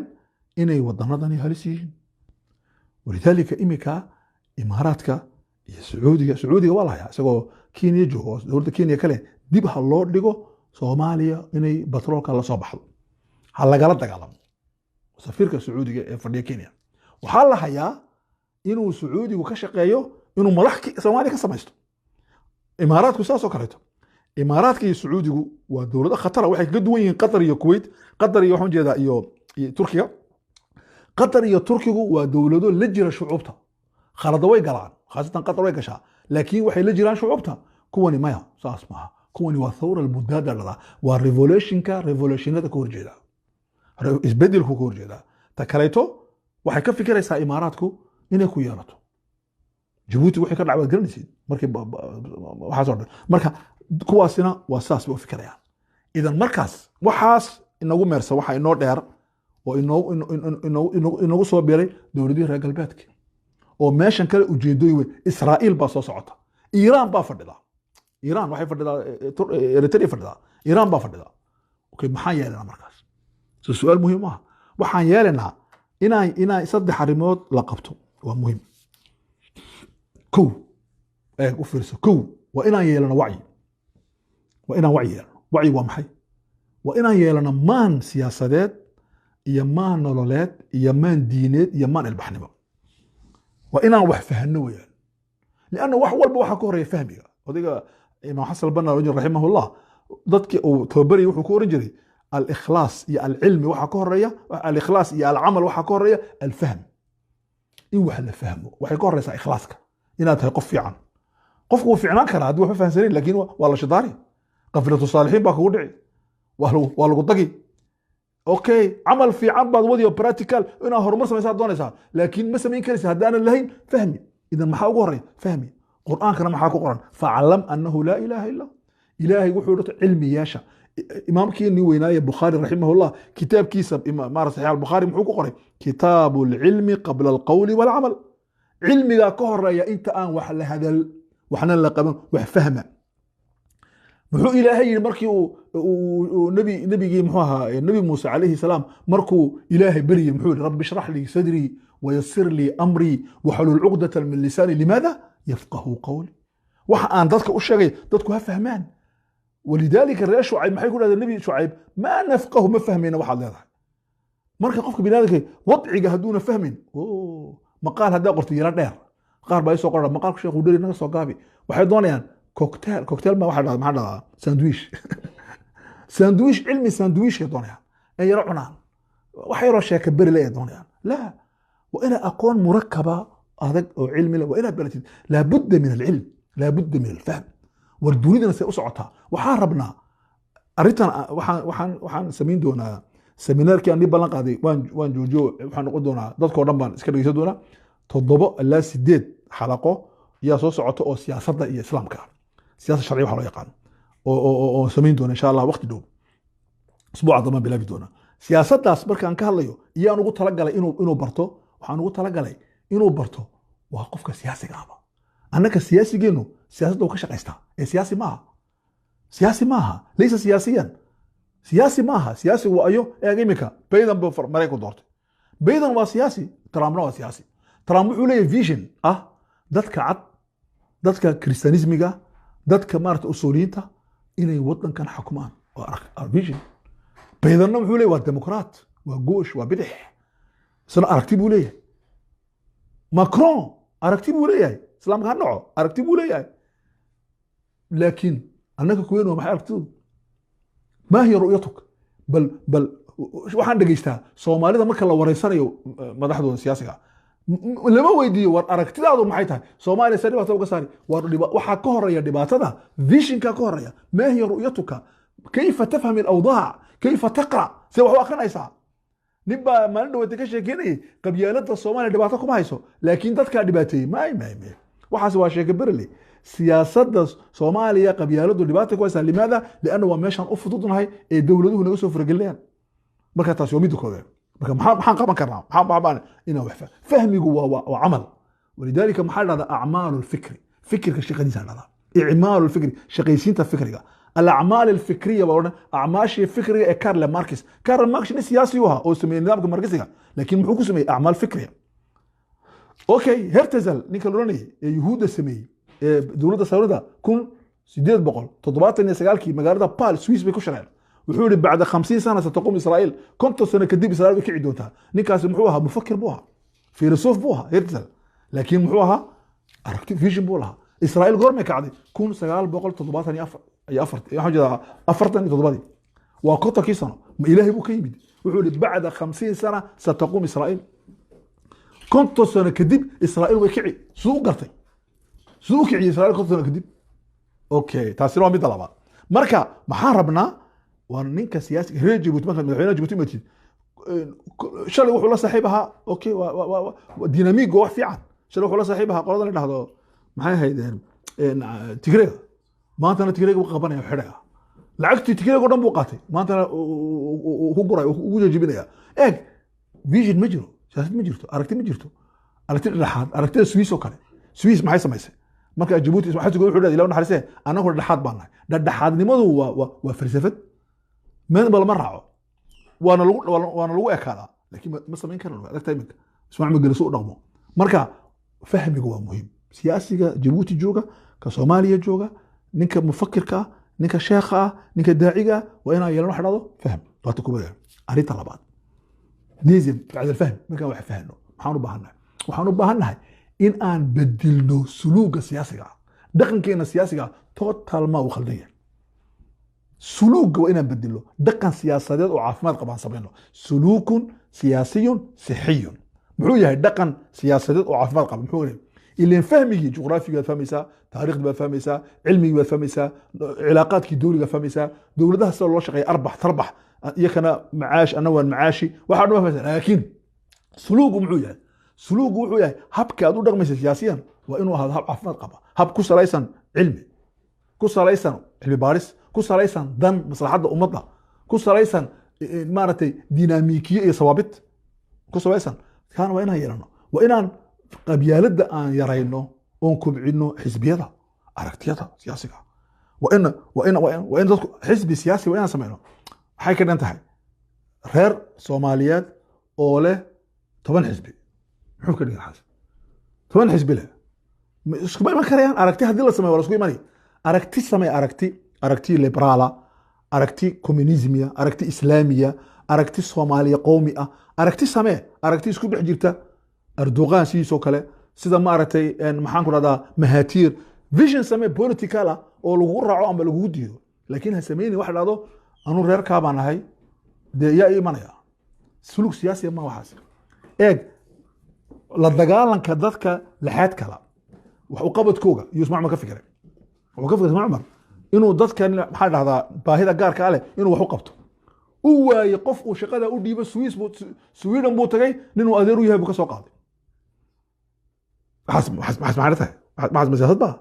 inay waddanadani halis yihiin ولذلك إمكا إماراتك سعودية والله يا سقو كينيا جو دولة كينيا كله ديبها اللور ديجو سوماليا إني بترول كلا صباح هلا قالت دقالم سفيرك السعودي فردي كينيا وحالها يا إنه سعودي وكشقيو إنه ملحك سوماليا كسمايستو إمارات كساسو كريتو إمارات كي سعودي ودولة خطرة واحد قد وين قطر يا كويت قطر يا حمد جدا يو تركيا قطر يا تركيا ودولة لجرة شعوبتها خرطوي قلعان خاصة قطر ويكشا لكن وحي لجران شعوبتها كوني مايا ساس معها كوني والثورة المدادة لها والريفولوشن ريفولوشن هذا كور جدا isbedelku ku horjeedaa ta kaleeto waxay ka fikiraysaa imaaraadku inay ku yeelato Djibouti waxay ka dhacwad garanaysid markii waxa soo marka kuwaasina waa saas oo fikirayaan idan markaas waxaas inagu meersa waxa inoo dheer oo inoo soo biiray dawladii reer galbeedka oo meeshan kale ujeedooyin weyn Israa'iil baa soo socota Iiraan baa fadhida Iiraan waxay fadhidaa Eritrea fadhida Iiraan baa fadhida okay maxaa yeelana markaas سؤال مهم waxaan yeelanaa inay saddex arimood la qabto waa muhiim kow u fiirso kow waa inaan yeelano wacyi wacyi waa maxay waa inaan yeelano maan siyaasadeed iyo maan nololeed iyo maan diineed iyo maan ilbaxnimo waa inaan wax fahano weeyaan lianna wax walba waxa ka horeeya fahmiga odiga imaam xasan al-banna rahimahullah dadkii uu toobari wuxuu ku oran jiray الإخلاص يا العلم وحا كهرية الإخلاص يا العمل وحا كهرية الفهم إيه وحا فهمه وحا كهرية إخلاصك إنها تقف في عن قفوا في عناك هذا هو فهم سنين لكن والله شطاري قفلة الصالحين باكو ودعي والله قطقي أوكي عمل في عن بعض ودي براتيكال إنها هرمس ما يساعد دون يساعد لكن مثلا مين كريس هدانا اللهين فهمي إذا ما حاو كهرية فهمي قرآن كان ما حاكو قرآن فعلم أنه لا إله إلا إلهي وحورة علمي ياشا إمامك نويناي البخاري رحمه الله كتاب كيسب إمام صحيح البخاري محوك قري كتاب العلم قبل القول والعمل علمي لا كهر يا أنت آن وحل هذا وحنا لقب وفهمه محو إلهي مركي ونبي محوها النبي موسى عليه السلام مركو إلهي بري محو رب اشرح لي صدري ويسر لي أمري وحلل عقدة من لساني لماذا يفقه قولي وحان ضدك أشياء ضدك هفهمان ولذلك الرئيس شعيب ما يقول هذا النبي شعيب ما نفقه ما فهمنا واحد هذا مركا قفك بنادك وضعي هدونا فهمين مقال هذا قلت يرى دير قال باي سو قرب مقال شيخ ودري نغ سو غابي waxay doonayaan cocktail ma waxa dhada sandwich cilmi sandwich ay doonayaan ay yarcunaan waxay yaro sheeka bari leh doonayaan la wa ina aqoon murakkaba adag oo cilmi la wa ina baratid la budda min al-ilm la budda min al-fahm والدنيا سي أسعتها وحاربنا أريتنا وحان سمين دونا سمينار كان لي بلان قادي وان جوجو وحان نقول دونا دادك ودنبان اسكا دغيسو دونا تضبط الله سيديد حلقه يا سو سعوته او سياسه iyo islaamka siyaasada sharci waxa loo yaqaan oo samayn doona insha Allah waqti dhow usbuuca dama bilaabi doona siyaasadaas markaan ka hadlayo iyaan ugu talagalay inuu barto waxaan ugu talagalay inuu barto waa qofka siyaasiga ah annaka siyaasigeenu سياسة وكشقيستا سياسي معها ليس سياسيا سياسي معها سياسي وأيو إيميكا بيضا بفر مريكو دورتي بيضا وسياسي ترامنا وسياسي ترامنا عليه فيجن دادك عد دادك كريستانيزميكا دادك مارت أصولينتا إني وطن كان حكمان فيجن بيضا نمحو ليه والديمقراط وقوش وبدح سنة أركتبوا ليه ماكرون أركتبوا ليه سلام كان نوعه أركتبوا ليه لكن أنك كوين وما حيرتو ما هي رؤيتك بل waxaan dhageystaa Soomaalida marka la wareysanayo madaxdooda siyaasiga lama weydiiyo war aragtidaadu maxay tahay Soomaaliya sariifta uga saari waxa ka horeeya dhibaatada visionka ka horeeya ma hiya ru'yatuka kayfa tafham al-awdaa kayfa taqra si wax aqrinaysa nibba maalin dhawaad ka sheekeynay qabyaalada Soomaaliya dhibaato kuma hayso laakiin dadka dhibaateeyay ma waxaas waa sheeko berli سياسة صوماليا قبيلة دولباتك كويسة لماذا؟ لأنه هو ماشان أفضلنا هاي الدولة هو نقصه في رجلين مركز تاسيوميدو كذا مركز محن قام كرنا محن إنه وحفة فهمي جوا وعمل ولذلك محل هذا أعمال الفكر فكر كشيء قديس هذا إعمال الفكر شقيسين تفكرية الأعمال الفكرية بقولنا أعماش فكرية كارل ماركس سياسي وها أو سمي نظام مركزية لكن محوك سمي أعمال فكرية اوكي هرتزل ninka loranayay ee yuhuudda sameeyey ee dowladda saarida 1879 magaalada Pal Swiss bay ku shaqeeyeen wuxuu yiri bacda 50 sano sataqum Israa'iil konton sano kadib Israa'iil way kici doontaa ninkaasi muxuu ahaa mufakkir buu ahaa filosof buu ahaa Herzl laakiin muxuu ahaa aragti vision buu lahaa Israa'iil goorma kacday 1974 ay afartan iyo todobadii waa kontonkii sano ma ilaahay buu ka yimid wuxuu yiri bacda 50 sano sataqum Israa'iil konton sano kadib Israa'iil way kici suu gartay suu kici Israa'iil konton sano kadib okay taasina waa mid labaad marka maxaan rabnaa waa ninka siyaasiga reer Djibouti marka madaxweynaha Djibouti ma tid shalay wuxuu la saaxiibaha okay waa dinamigo wax fiican shalay wuxuu la saaxiibaha qolada la dhahdo maxay haydeen Tigreega maantana Tigreega uu qabanaya xidhaga lacagtii Tigreega dhan buu qaatay maantana uu guray uu jajibinaya eeg vision ma jiro siyaasad ma jirto aragti ma jirto aragti dhaxaad aragtida Swiss oo kale Swiss maxay samaysay marka Djibouti waxa uu wuxuu dhahay ilaa naxariisay anagu dhaxaad baan nahay dhaxaadnimadu waa falsafad meel bal ma raaco waana lagu ekaada laakiin ma sameyn karno aragtay iminka ismaac ma geliso u dhaqmo marka fahmigu waa muhiim siyaasiga Djibouti jooga ka Soomaaliya jooga ninka mufakkirka ninka sheekha ninka daaciga waa inay yeelan xidhado faham waata ku badan arinta labaad لازم بعد الفهم ما كان واحد فهمه waxaan u baahanahay in aan bedilno suluuga siyaasiga dhaqankeena siyaasiga total ma uu khaldan yahay suluuga waa inaan bedilno dhaqan siyaasadeed oo caafimaad qabaan sameeyno suluukun siyaasiyun sihiyun muxuu yahay dhaqan siyaasadeed oo caafimaad qaba muxuu yahay ileen fahmigi juqraafiga fahmaysaa taariikhda fahmaysaa cilmiga fahmaysaa cilaaqaadkii dawliga fahmaysaa dawladaha sida loo shaqeeyo arbax tarbax iyakana macaash ana waan macaashi waxa dhan fahmaysaa laakiin suluugu muxuu yahay suluugu wuxuu yahay habka aad u dhaqmaysa siyaasiyan waa inuu ahaado hab caafimaad qaba hab ku salaysan cilmi ku salaysan cilmi baaris ku salaysan dan maslaxadda ummadda ku salaysan maaragtay dinaamikiye iyo sawaabit ku salaysan kaan waa inaan yeelano waa inaan qabyaaladda aan yarayno oon kubcino xisbiyada aragtiyada siyaasiga waa in dadku xisbi siyaasi waa inaan sameyno waxay ka dhan tahay reer Soomaaliyeed oo leh 10 xisbi muxuu ka dhigaa 10 xisbi leh isku ma karayaan aragti hadii la sameeyo wala isku imanay aragti samee aragti liberala aragti communismia aragti islaamiya aragti Soomaaliya qowmi ah aragti samee aragti isku dhex jirta Erdogan sidoo kale sida ma aragtay maxaan ku radaa Mahathir vision samee political oo lagu raaco ama lagu diido laakiin ha sameeyni wax dhado anu reer ka baan ahay de yaa imanaya suluk siyaasi ma waxaas eeg la dagaalanka dadka laxaad kala wax u qabadkooga iyo ismaac ma ka fikiray wuxuu ka fikiray Umar inuu dadkan maxaa dhahdaa baahida gaarka ah inuu wax u qabto uu waayay qof uu shaqada u dhiibo Sweden buu tagay ninuu adeer u yahay buu ka soo qaaday waxaas macnaheedu waxaas mas'alad baa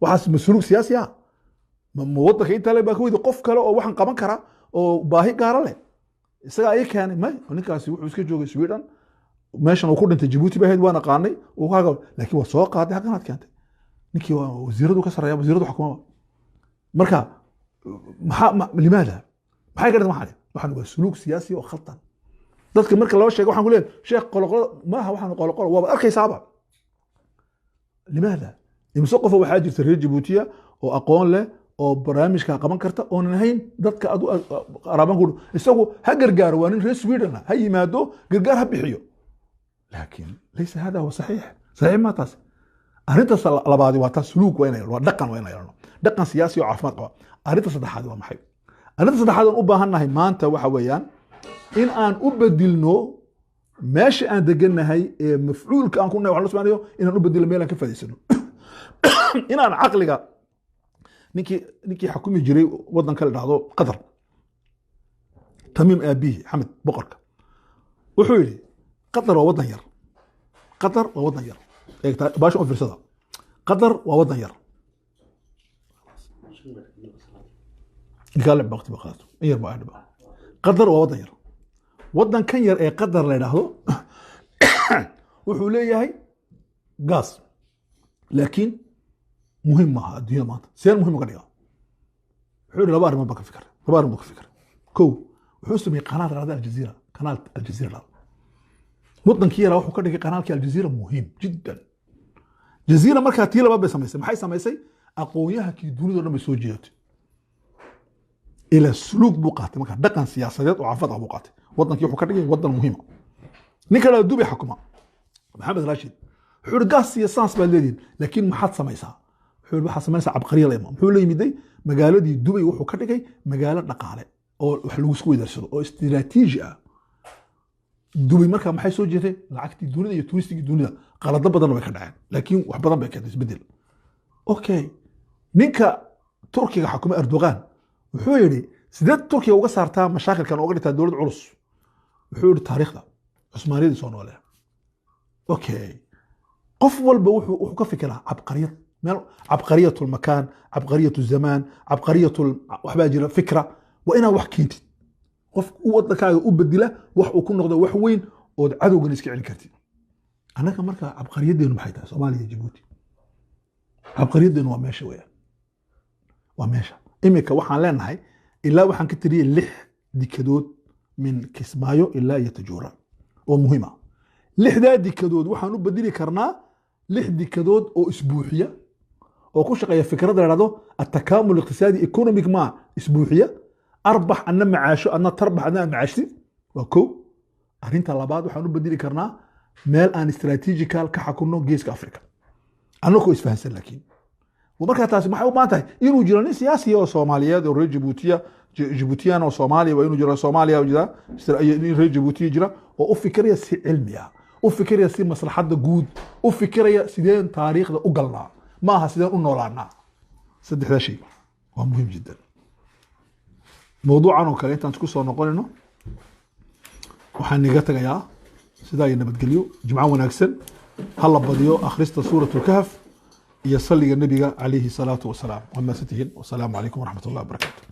waxaas suluk siyaasi ah waddanka inta le baa ka weydi qof kale oo waxaan qaban kara oo baahi gaara leh isaga ay keenay may ninkaasi wuxuu iska joogay Sweden meeshan uu ku dhintay Djibouti baa waan aqaanay oo kaaga laakiin waa soo qaaday xaqanaad keentay ninkii waa wasiiradu ka sareeya wasiiradu xukuumada marka limaada maxay ka dhigtay waxaan waa suluk siyaasi oo khaldan dadka marka loo sheego waxaan ku leeyahay sheekh qoloqolo ma aha waxaan qoloqolo waa arkaysaaba limaada imso qof waxa jirta reer Djibouti oo aqoon leh oo barnaamijka qaban karta oo ahayn dadka adu qaraban ku isagu ha gargaar waa nin reer Sweden ha yimaado gargaar ha bixiyo laakiin laysa hada huwa sahih ma taas arinta labaad waa taas suluk waa inay waa dhaqan siyaasi oo caafimaad qaba arinta saddexaad waa maxay arinta saddexaad aan u baahanahay maanta waxa weeyaan in aan u bedilno meesha aan deganahay ee mafcuulka aan ku nahay wax la soomaaliyo inaan u bedilno meel aan ka faa'iidsano inaan aqliga ninkii xukumi jiray waddanka la dhahdo Qatar Tamim Abihi Hamad boqorka wuxuu yiri Qatar waa waddan yar eegta baasho oo fiirsada Qatar waa waddan yar قال بقت بقات يربع أربعة قدر ووضن ير وضن كان ير قدر له وحوليه هي قاس لكن مهمة الدنيا مات سير مهم قرية حول لبار ما بقى فكر كو وحسمي قناة هذا الجزيرة قناة الجزيرة waddankii yaraa wuxuu ka dhigay qanaalkii aljaziira muhiim jiddan. jaziira markaa tii labaad bay samaysay, maxay samaysay? aqoonyahankii dunida o dhan bay soo jeedatay. ila suluug buu qaatay markaa, dhaqan siyaasadeed oo cafad ah buu qaatay. waddankii wuxuu ka dhigay waddan muhiima. ninka la dubay xukuma maxamed raashid wuxuu yidhi gaas iyo saans baad leedihin, laakiin maxaad samaysaa? wuxuu yidhi waxaad samaysaa cabqariya la imaa. muxuu la yimiday magaaladii dubay wuxuu ka dhigay magaalo dhaqaale oo wax lagu isku weydaarsado oo istiraatiiji ah. dubay markaa maxay soo jeetay? lacagtii dunida iyo turistigii dunida qalado badanna way ka dhaceen, laakiin wax badan bay keentay isbedel. okay, ninka turkiga xukuma erdogan wuxuu yidhi sideed turkiga uga saartaa mashaakilkan uga dhigtaa dowlad culus? wuxuu yidhi taariikhda cusmaaniyadii soo noolee. okay, qof walba wuxuu ka fikiraa cabqariyad, meel cabqariyatu lmakaan, cabqariyatu zamaan, cabqariyatu waxbaa jira fikra. waa inaad wax keentid, qof waddankaaga u bedila wax uu ku noqdo wax weyn ood cadowgan iska celin kartid. annaga marka cabqariyadeenu maxay tahay? soomaaliya iyo jabuuti cabqariyadeenu waa meesha weeyaan, waa meesha. iminka waxaan leenahay ilaa waxaan ka tiriyey 6 dikadood min Kismaayo ilaa iyo Tajuura oo muhiim ah. 6daa dikadood waxaan u bedeli karnaa 6 dikadood oo isbuuxiya oo ku shaqeeya fikradda la yidhahdo التكامل الاقتصادي economic ma isbuuxiya, arbax anna macaasho adna tarbax adna macaashti. waa kow. arrinta labaad waxaan u bedeli karnaa meel aan istaraatiijikal ka xakunno geeska Afrika annagoo isfahansan. laakiin markaa taasi maxay u baahan tahay inuu jiro nin siyaasi oo Soomaaliyeed oo reer Jabuutiyaan oo Soomaaliya, waa inuu jiro Soomaaliya oo jira reer Jabuuti jira oo u fikiraya si cilmi ah, u fikiraya si maslaxadda guud, u fikiraya sideen taariikhda u galnaa, ma aha sideen u noolaanaa. saddexda shay waa muhiim jiddan. mawduucan oo kale intaan isku soo noqonayno waxaan niga tagayaa sidaa iyo nabadgelyo, jimco wanaagsan, hala badiyo akhrista suuratul kahf iyo salliga nabiga calayhi salaatu wasalaam. waa mahadsantihiin. wasalaamu calaykum waraxmat ullahi wabarakaatu.